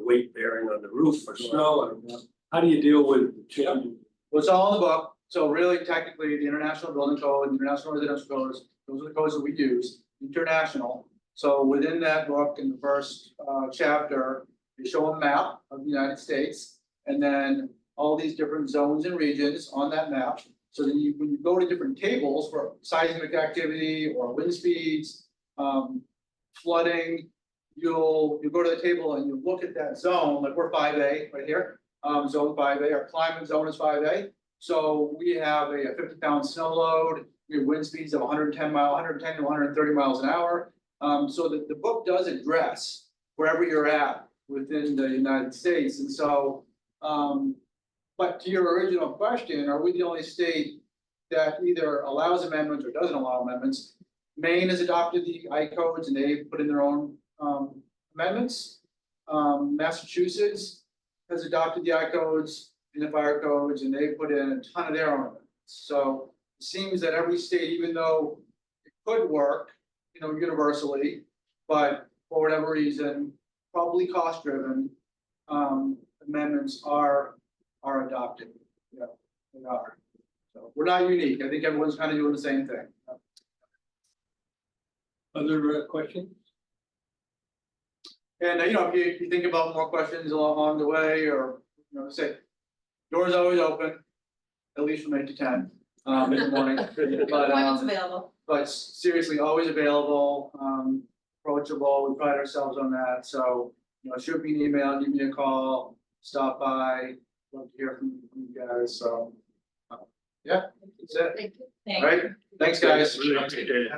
A: weight bearing on the roof for snow. I don't know. How do you deal with the change?
C: Well, it's all in the book, so really technically, the International Building Code, the International Residential Codes, those are the codes that we use, international. So within that book, in the first chapter, they show a map of the United States. And then all these different zones and regions on that map. So then when you go to different tables for seismic activity or wind speeds, flooding, you'll go to the table and you look at that zone, like we're 5A right here. Zone 5A, our climate zone is 5A. So we have a 50-pound snow load, we have wind speeds of 110 to 130 miles an hour. So the book does address wherever you're at within the United States. And so, but to your original question, are we the only state that either allows amendments or doesn't allow amendments? Maine has adopted the I codes and they've put in their own amendments. Massachusetts has adopted the I codes and the fire codes, and they've put in a ton of their own amendments. So it seems that every state, even though it could work, universally, but for whatever reason, probably cost driven, amendments are adopted. Yeah, they are. So we're not unique. I think everyone's kind of doing the same thing.
A: Other questions?
C: And if you think about more questions along the way, or say, doors always open, at least from 8 to 10 in the morning. But
H: Appointments available.
C: But seriously, always available, approachable. We pride ourselves on that. So shoot me an email, give me a call, stop by. Love to hear from you guys. So yeah, that's it.
D: Thank you.
H: Thank
C: All right, thanks, guys.
A: Really appreciate it.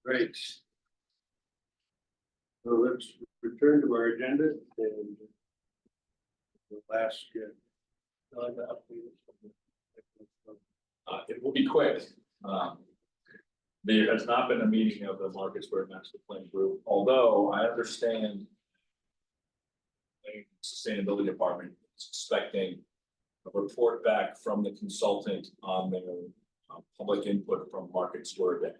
A: Great. So let's return to our agenda and we'll ask. Don to update us.
E: It will be quick. There has not been a meeting of the Market Square Master Plan Group, although I understand the Sustainability Department is expecting a report back from the consultant on their public input from Market Square Day,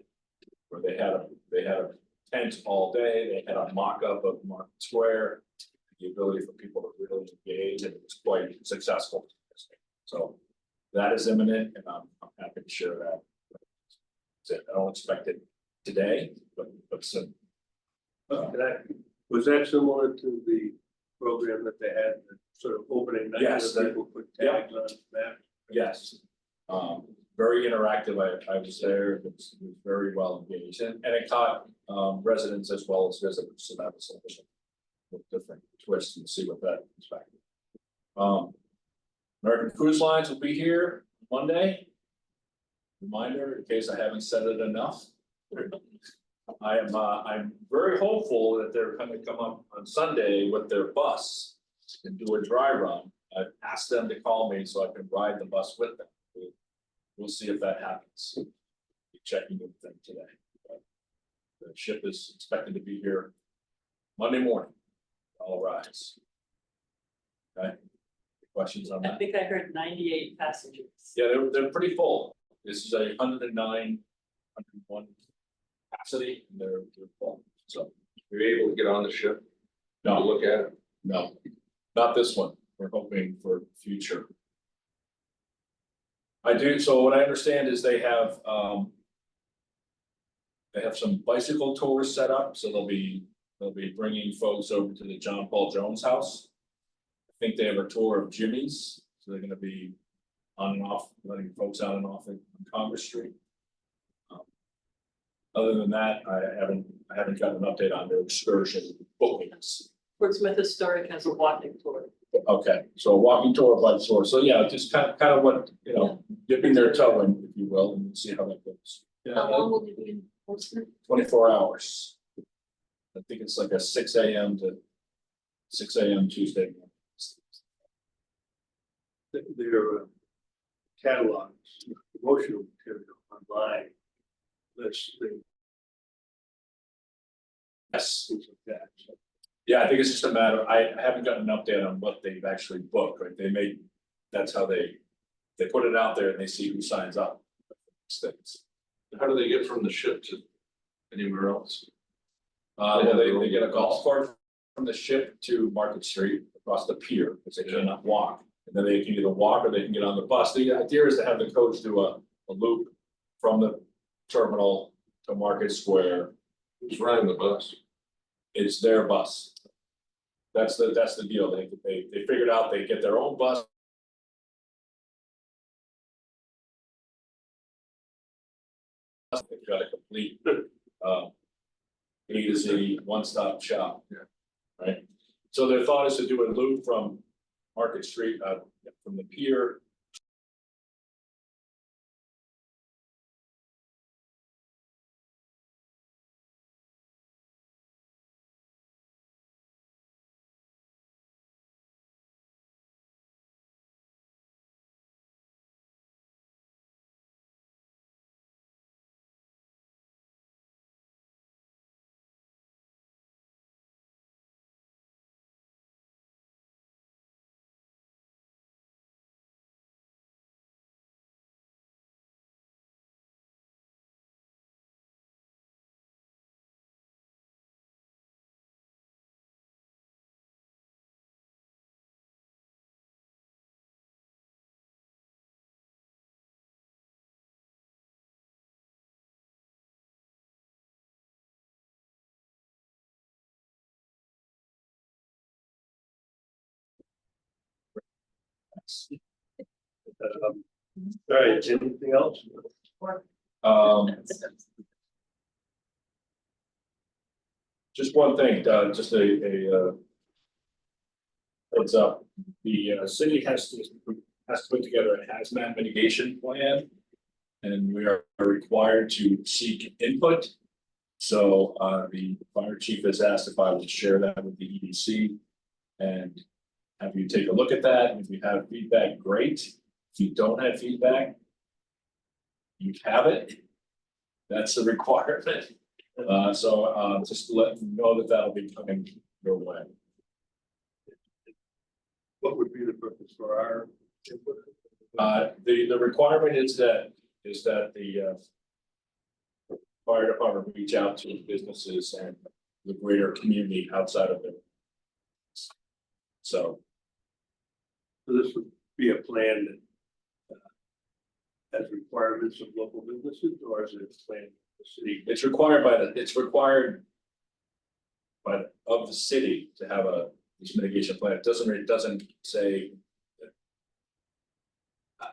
E: where they had a tent all day, they had a mock-up of Market Square, the ability for people to really engage, and it was quite successful. So that is imminent, and I'm happy to share that. So I don't expect it today, but soon.
A: Was that similar to the program that they had, the sort of opening night?
E: Yes,
A: where people put tags on that?
E: Yes. Very interactive. I was there. It was very well engaged, and it caught residents as well as visitors. So that was a different twist, and see what that is back. American Cruise Lines will be here Monday. Reminder, in case I haven't said it enough. I'm very hopeful that they're going to come up on Sunday with their bus and do a dry run. I've asked them to call me so I can ride the bus with them. We'll see if that happens. Be checking with them today. But the ship is expected to be here Monday morning. All rise. Okay. Questions on
F: I
E: that?
F: think I heard 98 passengers.
E: Yeah, they're pretty full. This is a 109, 101 capacity, and they're full. So
G: You're able to get on the ship to
E: No,
G: look at it?
E: no, not this one. We're hoping for future. I do, so what I understand is they have some bicycle tours set up, so they'll be bringing folks over to the John Paul Jones House. I think they have a tour of Jimmy's, so they're gonna be on and off, letting folks on and off on Congress Street. Other than that, I haven't gotten an update on their excursion bookings.
F: Portsmouth Historic has a walking tour.
E: Okay, so a walking tour, bike tour, so yeah, just kind of what, you know, dipping their toe in, if you will, and see how that goes.
D: How long will they be in Portsmouth?
E: 24 hours. I think it's like a 6 a.m. to 6 a.m. Tuesday.
A: Their catalogs, promotional material online. Let's think.
E: Yes,
A: Things like that. So,
E: yeah, I think it's just a matter, I haven't gotten an update on what they've actually booked, right? That's how they put it out there and they see who signs up. Things.
G: How do they get from the ship to anywhere else?
E: Well, they get a golf cart from the ship to Market Street across the pier, because they cannot walk. And then they can either walk or they can get on the bus. The idea is to have the coach do a loop from the terminal to Market Square.
G: Who's riding the bus?
E: It's their bus. That's the deal. They figured out they get their own bus. They've got a complete A to Z, one-stop shop.
G: Yeah.
E: Right? So their thought is to do a loop from Market Street, from the pier.
A: All right, anything else?
E: Just one thing, just a heads up, the city has to put together a hazmat mitigation plan. And we are required to seek input. So the fire chief has asked if I would share that with the EDC. And have you take a look at that, and if you have feedback, great. If you don't have feedback, you have it. That's the requirement. So just to let you know that that'll be coming your way.
A: What would be the purpose for our input?
E: The requirement is that the fire department reach out to businesses and the greater community outside of it. So
A: This would be a plan that has requirements of local businesses, or is it a plan of the city?
E: it's required of the city to have this mitigation plan. It doesn't say.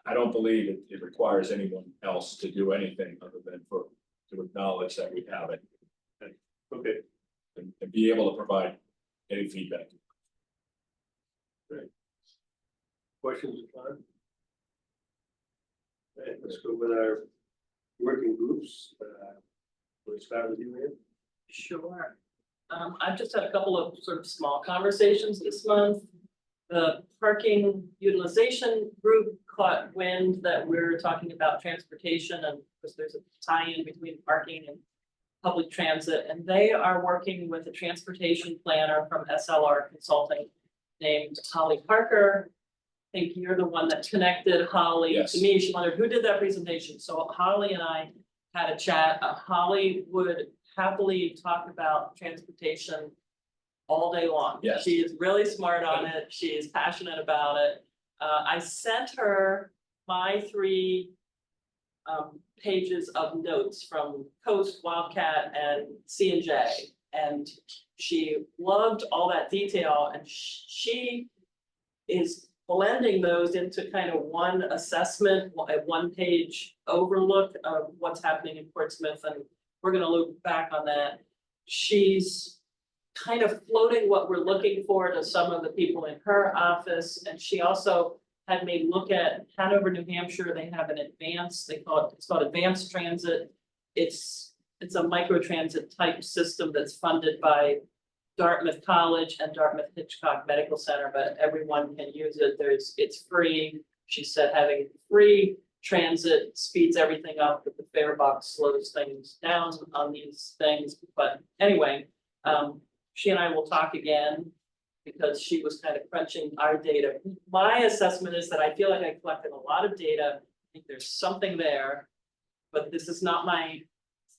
E: I don't believe it requires anyone else to do anything other than to acknowledge that we have it.
A: Okay,
E: And be able to provide any feedback.
A: questions, John? Okay, let's go with our working groups. We'll start with you, Ann.
F: Sure. I've just had a couple of sort of small conversations this month. The parking utilization group caught wind that we're talking about transportation, and because there's a tie-in between parking and public transit, and they are working with a transportation planner from SLR Consulting named Holly Parker. I think you're the one that connected Holly
E: Yes.
F: to me. She wondered who did that presentation. So Holly and I had a chat. Holly would happily talk about transportation all day long.
E: Yes.
F: She is really smart on it. She is passionate about it. I sent her my 3 pages of notes from Coast, Wildcat, and C&J. And she loved all that detail, and she is blending those into kind of one assessment, a 1-page overlook of what's happening in Portsmouth, and we're gonna look back on that. She's kind of floating what we're looking for to some of the people in her office, and she also had me look at Hanover, New Hampshire. They have an advanced, it's called Advanced Transit. It's a microtransit type system that's funded by Dartmouth College and Dartmouth Hitchcock Medical Center, but everyone can use it. It's free. She said having free transit speeds everything up, but the fare box slows things down on these things. But anyway, she and I will talk again because she was kind of crunching our data. My assessment is that I feel like I collected a lot of data. I think there's something there, but this is not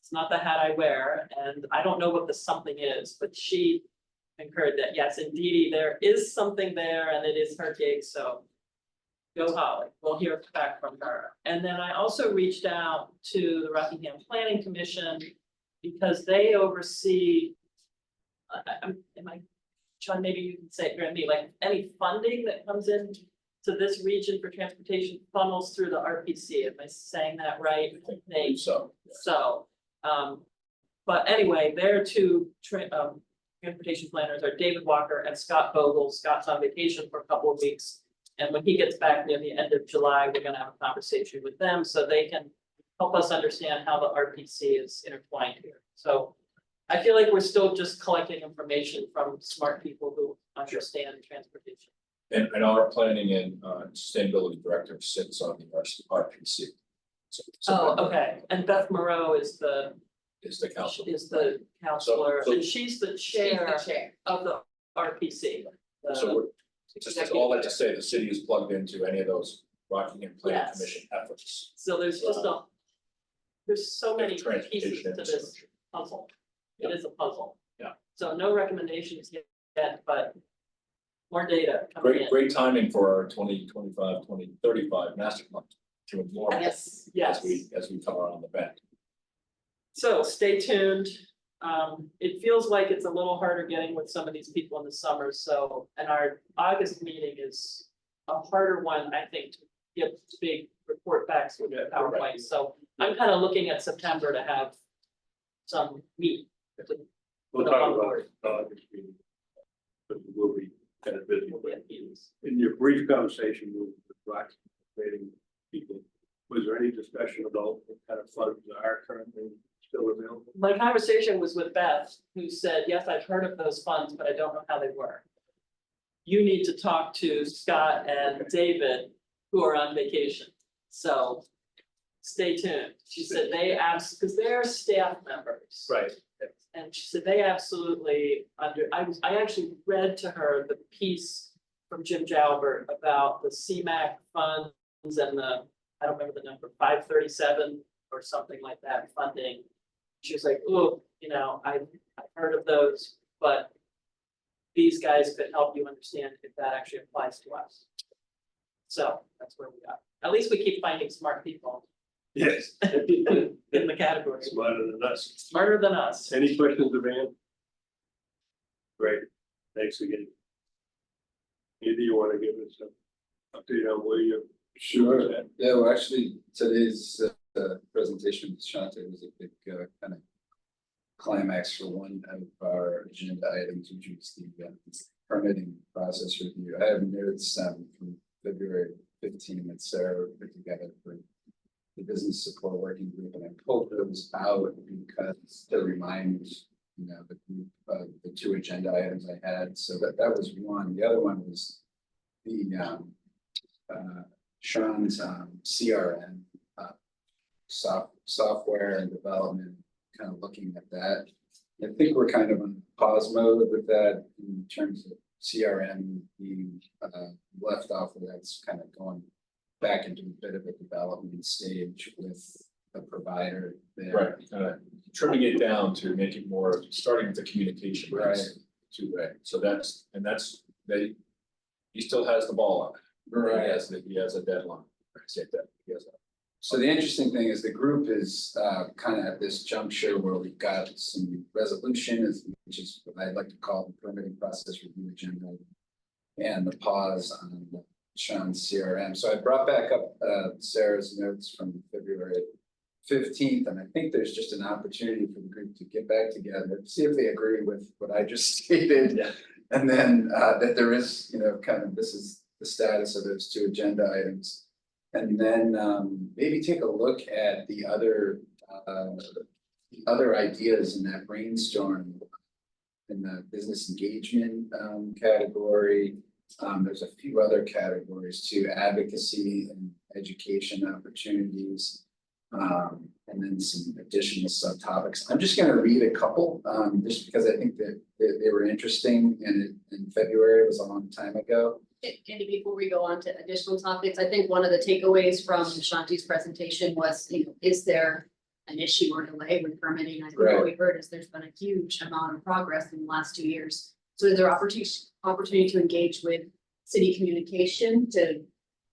F: it's not the hat I wear, and I don't know what the something is, but she concurred that yes, indeed, there is something there and it is her gig, so go Holly, we'll hear back from her. And then I also reached out to the Rockingham Planning Commission because they oversee, John, maybe you can say it for me, like any funding that comes in to this region for transportation funnels through the RPC. Am I saying that right?
E: So,
F: So, but anyway, their 2 transportation planners are David Walker and Scott Vogel. Scott's on vacation for a couple of weeks. And when he gets back near the end of July, we're gonna have a conversation with them so they can help us understand how the RPC is intertwined here. So I feel like we're still just collecting information from smart people who understand transportation.
E: and our planning and sustainability director sits on the RPC. So
F: Okay, and Beth Moreau is the counselor,
E: So-
F: and she's the
H: She's
F: chair
H: the chair.
F: of the RPC.
E: So we're, just all that to say, the city is plugged into any of those Rockingham Planning
F: Yes.
E: Commission efforts.
F: So there's just there's so many
E: Transportation
F: pieces to this
E: infrastructure.
F: puzzle. It is a puzzle.
E: Yeah.
F: So no recommendations yet, but more data coming in.
E: Great timing for our 2025, 2035 master plan to inform
H: Yes.
F: Yes.
E: as we come around the bend.
F: So stay tuned. It feels like it's a little harder getting with some of these people in the summer, so, and our August meeting is a harder one, I think, to get big report backs with the PowerPoint, so I'm kind of looking at September to have some meat.
A: We'll talk about it, August meeting. But we'll be kind of busy. In your brief conversation with Rock trading people, was there any discussion about what kind of funds are currently still available?
F: My conversation was with Beth, who said, yes, I've heard of those funds, but I don't know how they work. You need to talk to Scott and David, who are on vacation, so stay tuned. She said they asked, because they're staff members.
A: Right.
F: And she said they absolutely I actually read to her the piece from Jim Jalbert about the CMAQ funds and I don't remember the number, 537 or something like that funding. She was like, oh, I've heard of those, but these guys could help you understand if that actually applies to us. So that's where we are. At least we keep finding smart people
A: Yes.
F: in the category,
A: Smarter than us.
F: smarter than us.
A: Any questions of Ann? Great, thanks again. Either you want to give us an update on where you?
I: Sure, yeah, well, actually, today's presentation with Shante was a big kind of climax for one of our agenda items, which was the permitting process review. I have notes from February 15 that Sarah put together for the business support working group, and I pulled those out because to remind the group of the 2 agenda items I had. So that was one. The other one was the Sean's CRM software and development, kind of looking at that. I think we're kind of on pause mode with that in terms of CRM being left off of that's kind of going back into a bit of a development stage with the provider there.
E: Right, trimming it down to make it more, starting with the communication. piece, two-way, so that's, he still has the ball on it. He has a deadline. I say that, he has a.
I: So the interesting thing is the group is kind of at this juncture where we've got some resolution, which is what I'd like to call the permitting process review agenda. And the pause on Sean's CRM. So I brought back up Sarah's notes from February 15th, and I think there's just an opportunity for the group to get back together, see if they agree with what I just stated.
E: Yeah.
I: And then that there is, kind of, this is the status of those two agenda items. And then maybe take a look at the other ideas in that brainstorm in the business engagement category. There's a few other categories too, advocacy and education opportunities. And then some additional subtopics. I'm just gonna read a couple, just because I think that they were interesting, and in February, it was a long time ago.
D: Andy, before we go on to additional topics, I think one of the takeaways from Shanti's presentation was, is there an issue or delay with permitting? I think what we heard is there's been a huge amount of progress in the last 2 years. So is there opportunity to engage with city communication to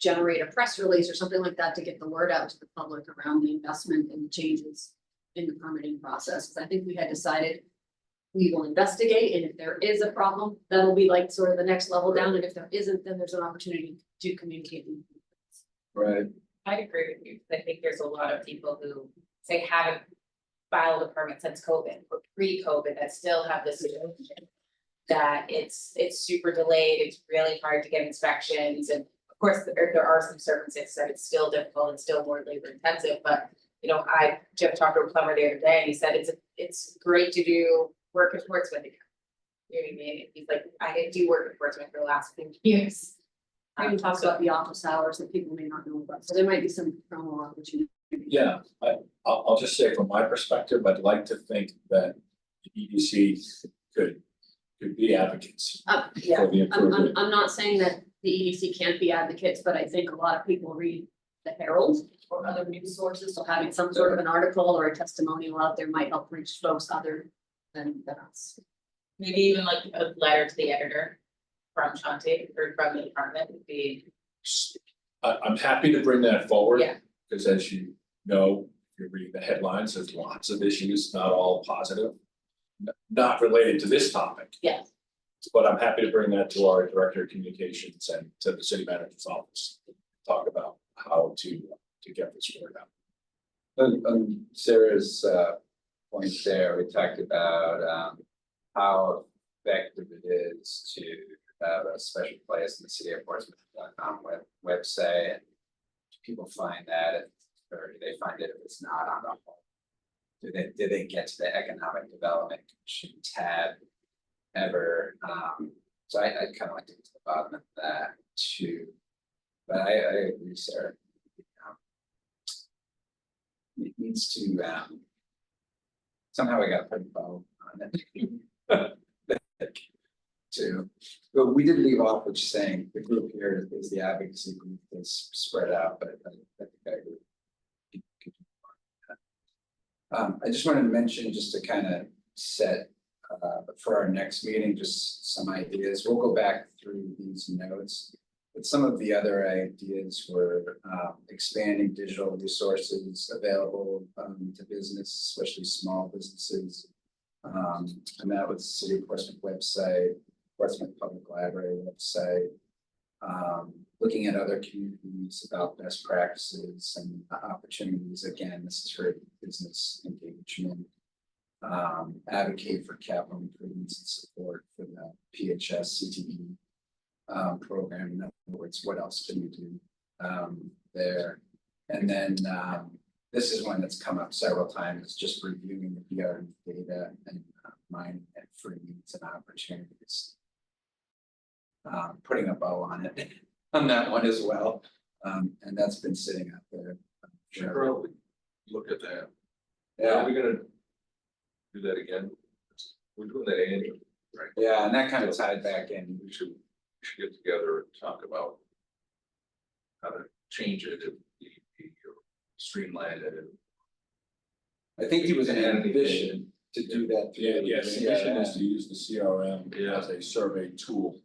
D: generate a press release or something like that to get the word out to the public around the investment and the changes in the permitting process? Because I think we had decided we will investigate, and if there is a problem, that'll be like sort of the next level down, and if there isn't, then there's an opportunity to communicate.
I: Right.
H: I agree with you, 'cause I think there's a lot of people who say haven't filed a permit since COVID or pre-COVID that still have this situation. That it's super delayed, it's really hard to get inspections, and of course, there are some circumstances that it's still difficult and still more labor intensive, but. I just talked to a plumber the other day and he said it's great to do work in Portsmouth again. You know what I mean? He's like, I didn't do work in Portsmouth for the last 50 years.
D: Even talks about the office hours that people may not know about, so there might be some promo opportunity.
E: Yeah, I'll just say from my perspective, I'd like to think that the EDC could be advocates
D: Yeah,
E: for the improvement.
D: I'm not saying that the EDC can't be advocates, but I think a lot of people read the Herald or other news sources, so having some sort of an article or a testimonial out there might help reach folks other than us.
H: Maybe even like a letter to the editor from Shanti or from the department would be.
E: I'm happy to bring that forward.
H: Yeah.
E: Because as you know, if you're reading the headlines, there's lots of issues, not all positive. Not related to this topic.
H: Yes.
E: But I'm happy to bring that to our director of communications and to the city manager's office. Talk about how to get this word out.
I: On Sarah's point there, we talked about how effective it is to have a special place in the city of Portsmouth.com website. And people find that, or do they find it if it's not on the home? Do they get to the economic development commission tab ever? So I'd kind of like to get to the bottom of that too. But I agree, Sarah. It needs to somehow we got to put a bow on it. But we did leave off with saying the group here is the advocacy group that's spread out, but I think I agree. I just wanted to mention, just to kind of set for our next meeting, just some ideas. We'll go back through these notes. But some of the other ideas were expanding digital resources available to business, especially small businesses. And that was the City of Portsmouth website, Portsmouth Public Library website. Looking at other communities about best practices and opportunities. Again, this is for business engagement. Advocate for capital improvements and support for the PHS CTE program. In other words, what else can you do there? And then this is one that's come up several times, just reviewing the BRE data and mining and free needs and opportunities. Putting a bow on it on that one as well. And that's been sitting out there.
G: Sure, look at that.
I: Yeah.
G: Are we gonna do that again? We're doing that annually, right?
I: Yeah, and that kind of tied back in.
G: We should get together and talk about how to change it, streamline it, and
I: I think there was an ambition to do that. through
E: Yeah, yes, the mission is
I: CRM.
E: to use the CRM as a survey tool.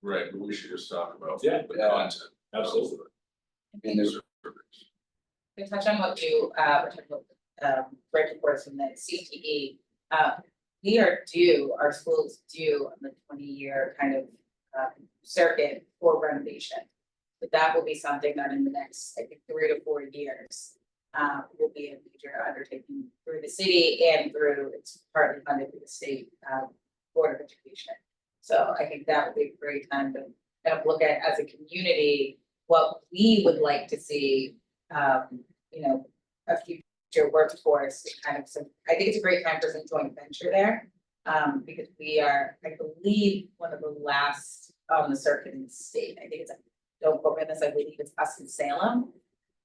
G: Right, but we should just talk about.
E: Yeah.
G: The
I: Yeah.
G: content.
E: Absolutely.
I: And there's,
H: To touch on what you, were talking about, right reports from the CTE, we are due, our school's due on the 20-year kind of, circuit for renovation. But that will be something that in the next, I think, 3 to 4 years, will be a major undertaking through the city and through, it's partly funded through the state, Board of Education. So I think that would be a great time to kind of look at as a community, what we would like to see, you know, a future workforce to kind of, so I think it's a great time for some joint venture there. Because we are, I believe, one of the last on the circuit in the state. I think it's, don't quote me on this, I believe it's us in Salem.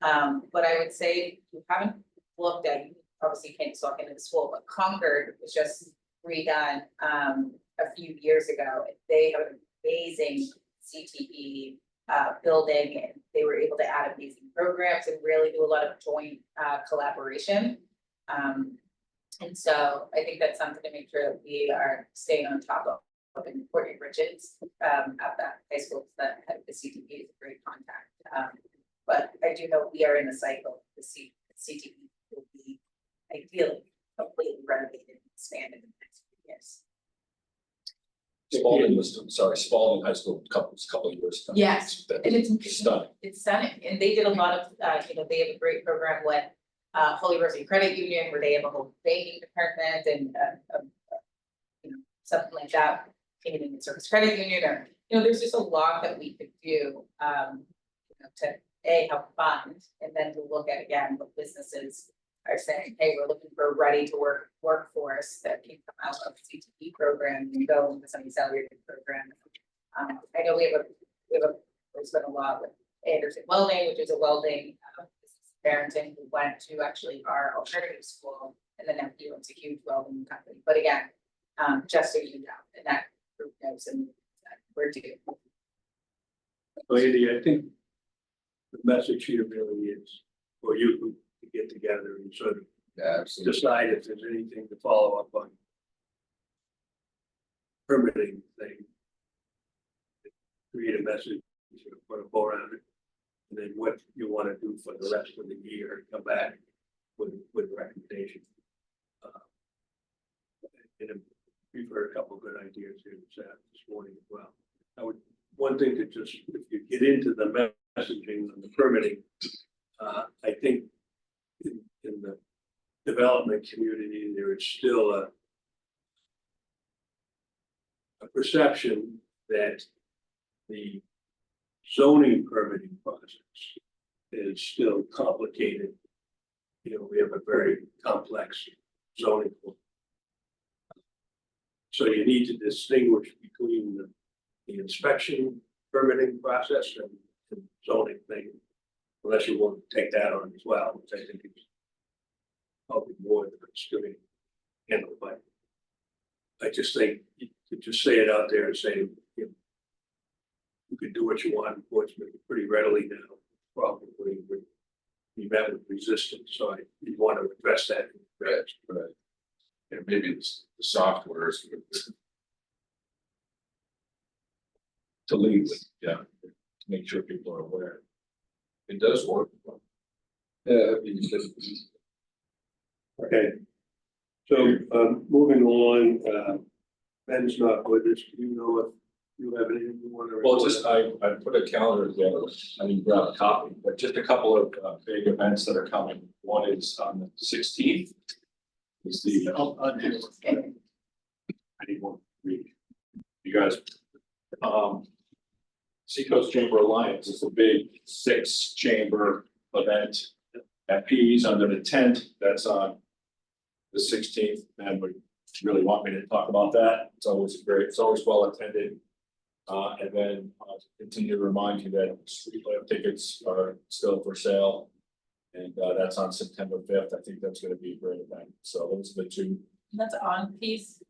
H: But I would say, if you haven't looked at, you obviously can't walk into the school, but Concord was just redone, a few years ago. They have an amazing CTE building, and they were able to add amazing programs and really do a lot of joint collaboration. And so I think that's something to make sure that we are staying on top of. And Courtney Richards at that high school that had the CTE is a great contact. But I do know we are in the cycle. The CTE will be ideally completely renovated and expanded in the next few years.
E: Spalding was, Spalding High School, couple of years ago.
H: Yes,
E: That
H: and
E: was
H: it's
E: stunning.
H: It's stunning, and they did a lot of, you know, they have a great program with Holy Rosary Credit Union, where they have a whole banking department and you know, something like that. Canadian Service Credit Union, or, you know, there's just a lot that we could do, you know, to help fund, and then to look at again what businesses are saying, hey, we're looking for a ready to work workforce that can come out of the CTE program and go into some salary program. I know we spent a lot with Anderson Welding, which is a welding Barrington, who went to actually our alternative school, and then FDU is a huge welding company. But again, just so you know, and that group knows, and we're due.
A: So Andy, I think the message here really is for you to get together and sort of
I: yeah, absolutely.
A: decide if there's anything to follow up on. Permitting thing. Create a message, sort of put a bow around it. And then what you want to do for the rest of the year, come back with a recommendation. And we've heard a couple of good ideas here this morning as well. I would, one thing to just, if you get into the messaging and the permitting, I think in the development community, there is still a perception that the zoning permitting process is still complicated. You know, we have a very complex zoning code. So you need to distinguish between the inspection permitting process and zoning thing. Unless you want to take that on as well, which I think is probably more than it's doing handled by. I just think you could just say it out there and say, you know, you can do what you want in Portsmouth pretty readily now, probably would be met with resistance, so you want to address that.
G: Right. And maybe it's the software is
E: To lead with, yeah, to make sure people are aware.
G: it does work.
I: Yeah,
A: Okay. So, moving on, Ben's not with us. Do you know if you have anything you want to?
E: Well, just, I put a calendar together, I didn't grab a copy, but just a couple of big events that are coming. One is on the 16th. Is the, I need one to read. You guys. Seacoast Chamber Alliance is a big 6-chamber event at Pease under the tent. That's on the 16th, and would really want me to talk about that. It's always great, it's always well attended. And then continue to remind you that street lamp tickets are still for sale. And that's on September 5th. I think that's gonna be a great event. So those are the two.
H: That's on piece.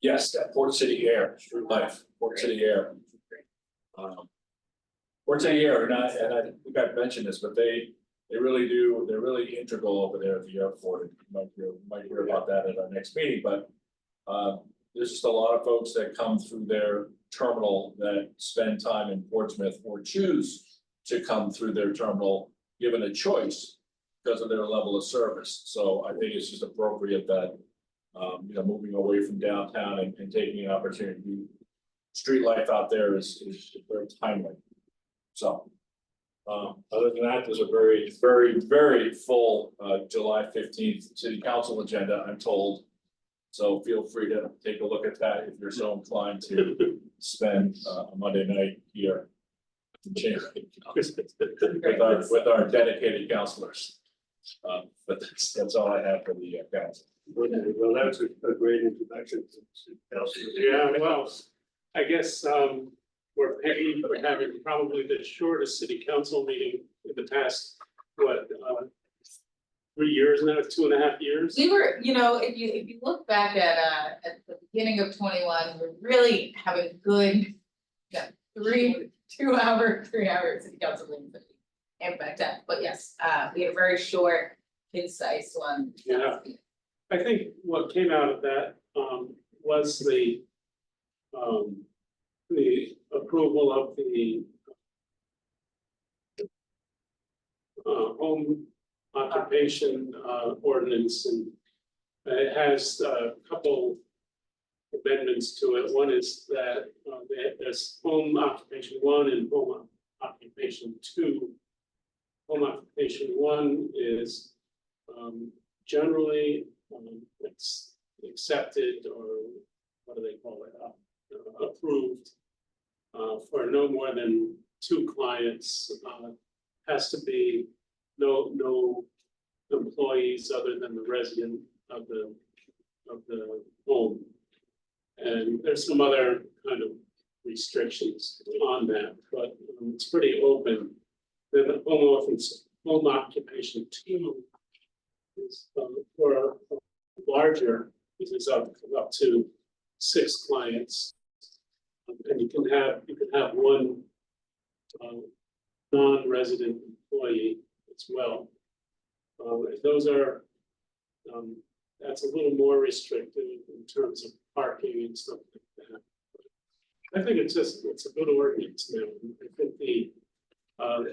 E: Yes, that Port City Air, Street Life, Port City Air. Port City Air, and I think I've mentioned this, but they They really do, they're really integral over there at the airport. You might hear about that at our next meeting, but there's just a lot of folks that come through their terminal that spend time in Portsmouth or choose to come through their terminal, given a choice because of their level of service. So I think it's just appropriate that, moving away from downtown and taking an opportunity. Street life out there is very timely. So, other than that, there's a very, very, very full, July 15th city council agenda, I'm told. So feel free to take a look at that if you're so inclined to spend, a Monday night here. With our dedicated counselors. But that's all I have for the council.
A: Well, that's a great introduction to council.
J: Yeah, well, I guess, we're paying for having probably the shortest city council meeting in the past, 3 years now, 2.5 years?
H: We were, if you look back at the beginning of 21, we're really having good, 2 hour, 3 hour city council meetings. And back then, but yes, we had a very short, concise one.
J: Yeah. I think what came out of that, was the approval of the home occupation, ordinance, and it has a couple amendments to it. One is that, there's home occupation 1 and home occupation 2. Home occupation 1 is, generally, it's accepted, or what do they call it, approved, for no more than 2 clients, has to be no employees other than the resident of the home. And there's some other kind of restrictions on that, but it's pretty open. Then the home occupation 2 is for larger, it is up to 6 clients. And you can have 1 non-resident employee as well. And those are, that's a little more restrictive in terms of parking and stuff like that. I think it's a good ordinance now. I think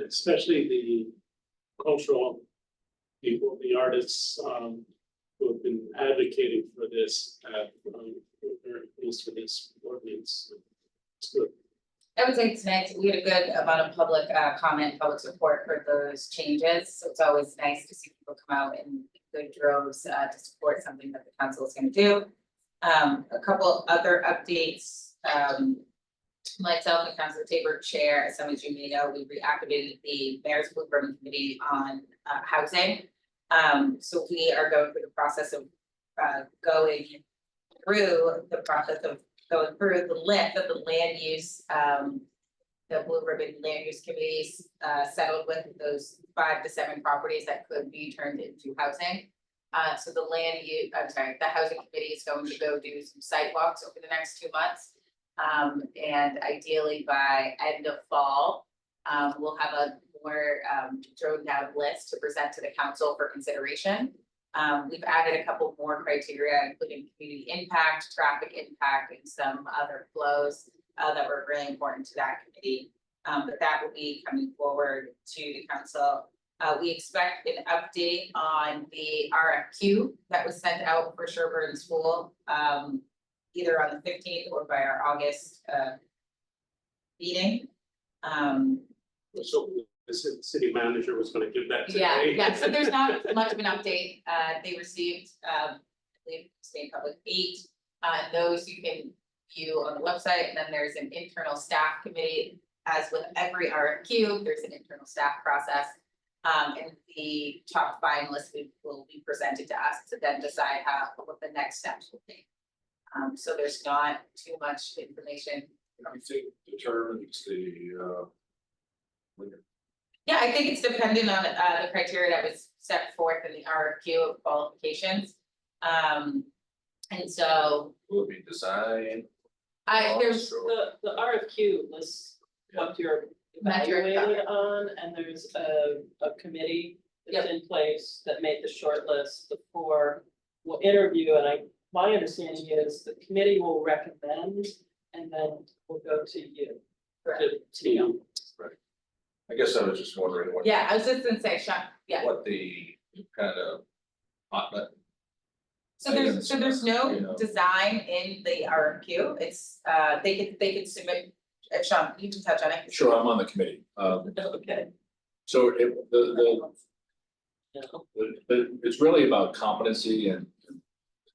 J: especially the cultural people, the artists, who have been advocating for this, very pleased for this ordinance. It's good.
H: I would say tonight, we had a good amount of public comment, public support for those changes, so it's always nice to see people come out in good droves to support something that the council is gonna do. A couple other updates, myself and Councilor Tabor Chair, some of you may know, we reactivated the Mayor's Blue Ribbon Committee on housing. So we are going through the process of going through the list of the land use, the Blue Ribbon Land Use Committees settled with those 5 to 7 properties that could be turned into housing. So the housing committee is going to go do some sidewalks over the next 2 months. And ideally by end of fall, we'll have a more drawn down list to present to the council for consideration. We've added a couple more criteria, including community impact, traffic impact, and some other flows that were really important to that committee. But that will be coming forward to the council. We expect an update on the RFQ that was sent out for Sherburne School, either on the 15th or by our August meeting.
J: So the city manager was gonna give that today.
H: Yeah, so there's not much of an update. They received, I believe, State Public 8. Those you can view on the website, and then there's an internal staff committee. As with every RFQ, there's an internal staff process. And the top finalists will be presented to us to then decide what the next steps will be. So there's not too much information.
G: Everything determines the winner.
H: Yeah, I think it's dependent on the criteria that was set forth in the RFQ of qualifications. And so
G: Will it be design?
H: there's
F: The RFQ lists what you're
H: Metric.
F: evaluated on, and there's a committee that's in place that made the short list, the 4 will interview, and my understanding is the committee will recommend, and then we'll go to you. To you.
G: I guess I was just wondering what.
H: Yeah, I was just gonna say, Sean, yeah.
G: What the kind of hot button.
H: So there's
G: You
H: no
G: know.
H: design in the RFQ, it's, they could submit, Sean, you can touch on it.
E: Sure, I'm on the committee.
F: Okay.
E: So it's really about competency and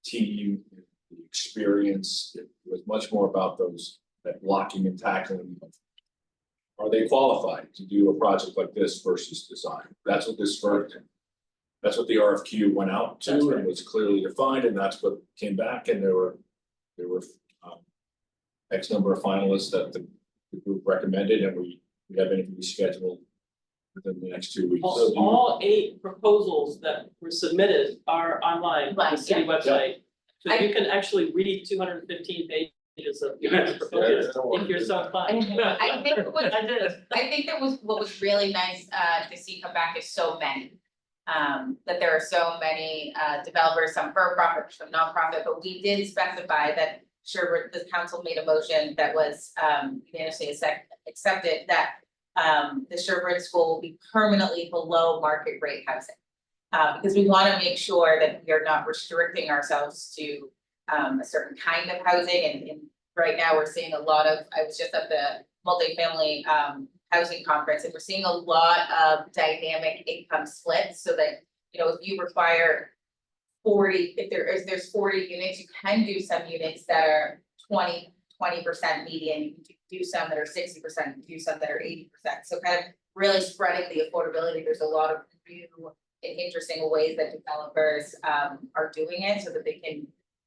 E: team, the experience. It was much more about that blocking and tackling. Are they qualified to do a project like this versus design? That's what that's what the RFQ went out to and was clearly defined, and that's what came back, and there were X number of finalists that the group recommended, and we have interviews scheduled within the next 2 weeks. So do you-
F: All 8 proposals that were submitted are online on the city website. So you can actually read 215 pages of proposals if you're so inclined.
H: I think it was-
F: I did.
H: I think that was what was really nice to see come back is so many. That there are so many developers, some for profit, some nonprofit, but we did specify that Sherwood, the council made a motion that was unanimously accepted that the Sherwood School will be permanently below market rate housing. Because we wanna make sure that we are not restricting ourselves to a certain kind of housing and right now we're seeing a lot of, I was just at the multifamily housing conference, and we're seeing a lot of dynamic income splits, so that, you know, if you require 40, if there's 40 units, you can do some units that are 20% median, you can do some that are 60%, do some that are 80%, so kind of really spreading the affordability. There's a lot of new and interesting ways that developers are doing it,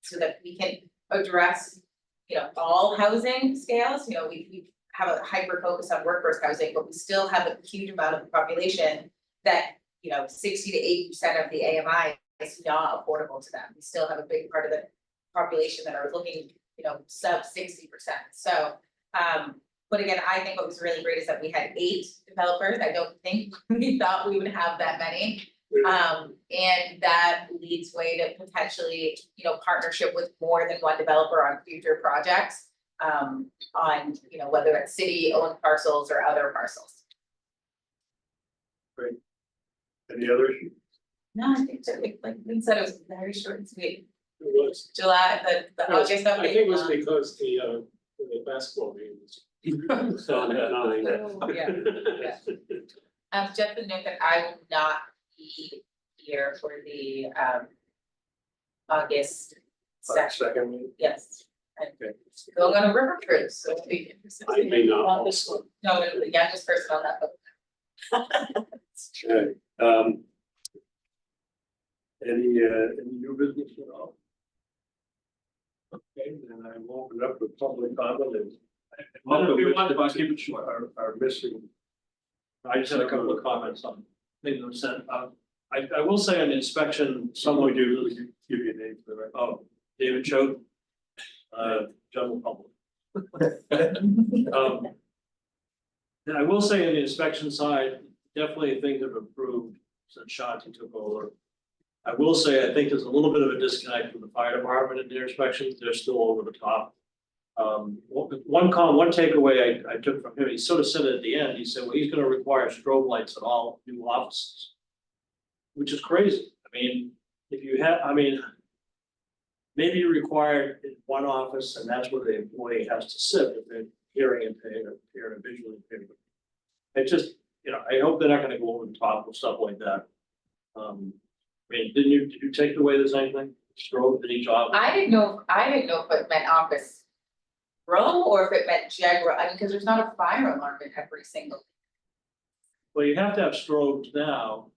H: so that we can address, you know, all housing scales. You know, we have a hyper focus on workforce housing, but we still have a huge amount of the population that, you know, 60 to 80% of the AMI is not affordable to them. We still have a big part of the population that are looking, you know, sub 60%. So, but again, I think what was really great is that we had 8 developers. I don't think we thought we would have that many. And that leads way to potentially, you know, partnership with more than one developer on future projects. On, you know, whether it's city owned parcels or other parcels.
A: Great. Any other issues?
H: No, I think that like we said, it was very short and sweet.
J: It was.
H: July, the August
J: I
H: update.
J: think it was because the basketball game was on at 9.
H: Oh, yeah. Just to note that I will not be here for the August second,
A: Second.
H: yes. I'm
A: Okay.
H: going on a river cruise, so it'll be interesting.
J: I may not also.
H: No, the youngest person on that boat.
A: Okay, any new business at all? Okay, then I will open up with public comment and.
K: Well, if you want, I'll keep it short.
A: Are missing.
K: I just had a couple of comments on things that said, I will say on the inspection, someone do,
A: Give you a name for the record.
K: oh, David Choate. General public. And I will say on the inspection side, definitely things have improved since Shanti took over. I will say, I think there's a little bit of a disconnect from the fire department in their inspections, they're still over the top. One takeaway I took from him, he sort of said it at the end, he said, well, he's gonna require strobe lights at all new offices. Which is crazy, I mean, if you have, maybe you require in one office and that's where the employee has to sit if they're hearing impaired or hearing and visually impaired. It just, you know, I hope they're not gonna go over the top with stuff like that. Did you take away there's anything, strobe in each office?
H: I didn't know if it meant office room or if it meant general, I mean, because there's not a fire alarm in every single.
K: Well, you have to have strobes now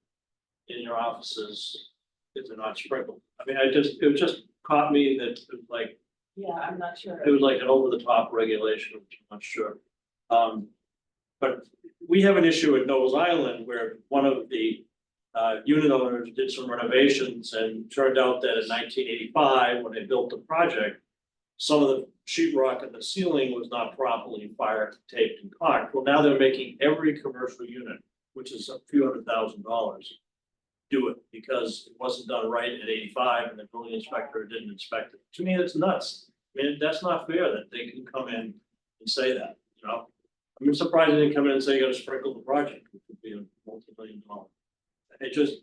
K: in your offices if they're not sprinkled. It just caught me that it was like,
F: Yeah, I'm not sure.
K: it was like an over the top regulation, which I'm not sure. But we have an issue at Nobles Island where one of the unit owners did some renovations and turned out that in 1985, when they built the project, some of the sheetrock in the ceiling was not properly fire taped and caulked. Well, now they're making every commercial unit, which is a few $100,000, do it because it wasn't done right at 85 and the building inspector didn't inspect it. To me, it's nuts. I mean, that's not fair that they can come in and say that, you know? I'm surprised they didn't come in and say you gotta sprinkle the project, which would be a multi-million-dollar. It just,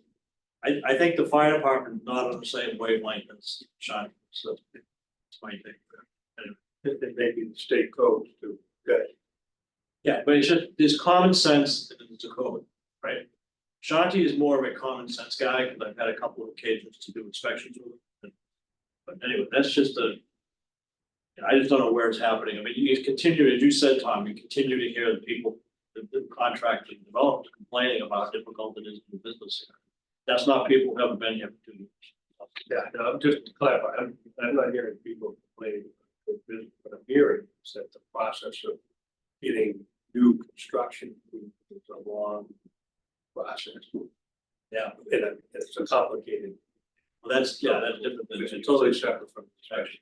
K: I think the fire department is not on the same wavelength as Sean, so it's my take.
A: Maybe the state codes too. Good.
K: Yeah, but it's just, there's common sense and it's a code, right? Shanti is more of a common sense guy, because I've had a couple of occasions to do inspections with him. But anyway, that's just I just don't know where it's happening. I mean, you continue, as you said, Tom, you continue to hear the people, the contractors, and developers complaining about how difficult it is to do business here. That's not people who haven't been here for 2 years.
A: Yeah, no, just to clarify, I'm not hearing people complaining about this, but I'm hearing is that the process of getting new construction is a long process.
K: Yeah.
A: And it's a complicated.
K: Well, that's different than
A: It's totally separate from inspection.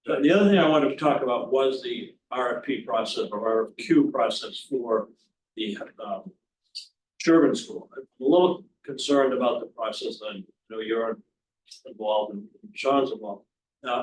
K: The other thing I wanted to talk about was the RFP process or RFQ process for the Sherburne School. I'm a little concerned about the process. I know you're involved and Sean's involved.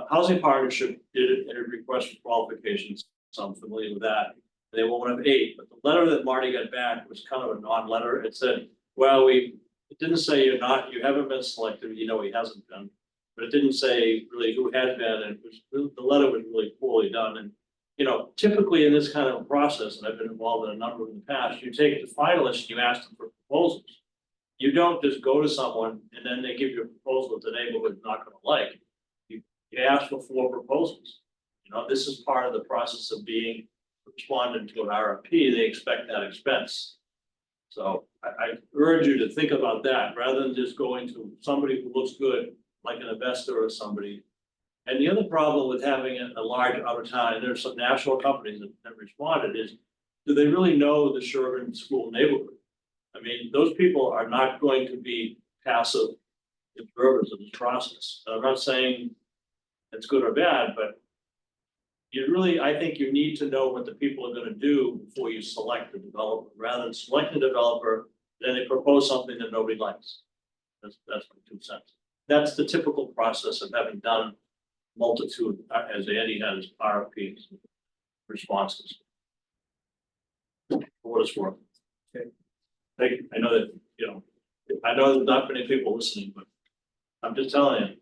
K: Housing Partnership did a request for qualifications, so I'm familiar with that. They were one of 8, but the letter that Marty got back was kind of a non-letter. It said, well, it didn't say you haven't been selected, he hasn't been. But it didn't say really who had been, and the letter was really poorly done. And, typically in this kind of a process, and I've been involved in a number in the past, you take the finalists and you ask them for proposals. You don't just go to someone and then they give you a proposal that the neighborhood's not gonna like. You ask for 4 proposals. This is part of the process of being responded to an RFP, they expect that expense. So I urge you to think about that, rather than just going to somebody who looks good, like an investor or somebody. And the other problem with having a large out of town, and there's some national companies that responded, is do they really know the Sherburne School neighborhood? I mean, those people are not going to be passive observers of this process. And I'm not saying it's good or bad, but I think you need to know what the people are gonna do before you select the developer, rather than select the developer, then they propose something that nobody likes. That's my 2 cents. That's the typical process of having done multitude, as Andy has, RFPs, responses. For what it's worth. Okay. Thank you. I know that, I know there's not many people listening, but I'm just telling you.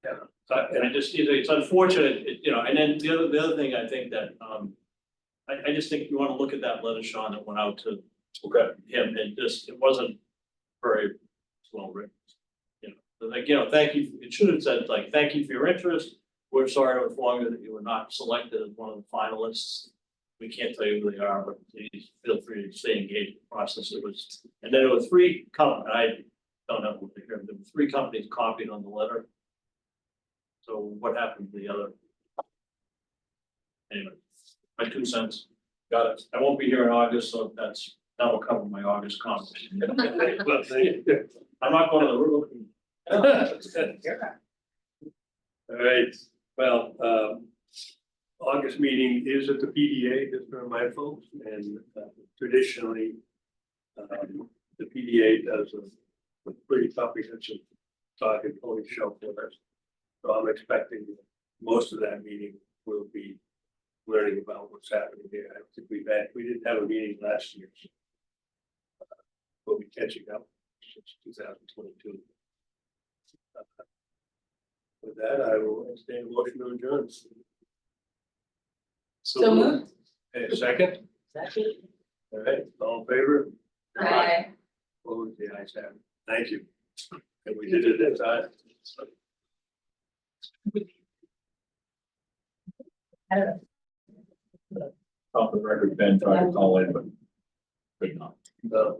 K: Yeah, and it's unfortunate, and then the other thing I think that, I just think you wanna look at that letter, Sean, that went out to him, and it wasn't very well written. Thank you, it should have said, thank you for your interest, we're sorry to inform you that you were not selected as one of the finalists. We can't tell you who they are, but please feel free to stay engaged in the process. And then there were 3 companies, I don't know what they hear, there were 3 companies copied on the letter. So what happened to the other? Anyway, my 2 cents. Got it. I won't be here in August, so that will cover my August conversation.
A: Well, thank you.
K: I'm not going to the roof.
A: All right, well, August meeting is at the PDA, just for my folks, and traditionally, the PDA does a pretty comprehensive talk and pony show for us. So I'm expecting most of that meeting will be learning about what's happening here. I think we didn't have a meeting last year. So, we'll be catching up since 2022. With that, I will entertain a motion to adjourn.
H: So moved.
A: Okay, second?
F: Second.
A: All right, all in favor?
H: Aye.
A: Opposed, the ayes have it. Thank you. And we did it at time.
E: Off the record, Ben tried to call in, but could not.
A: No.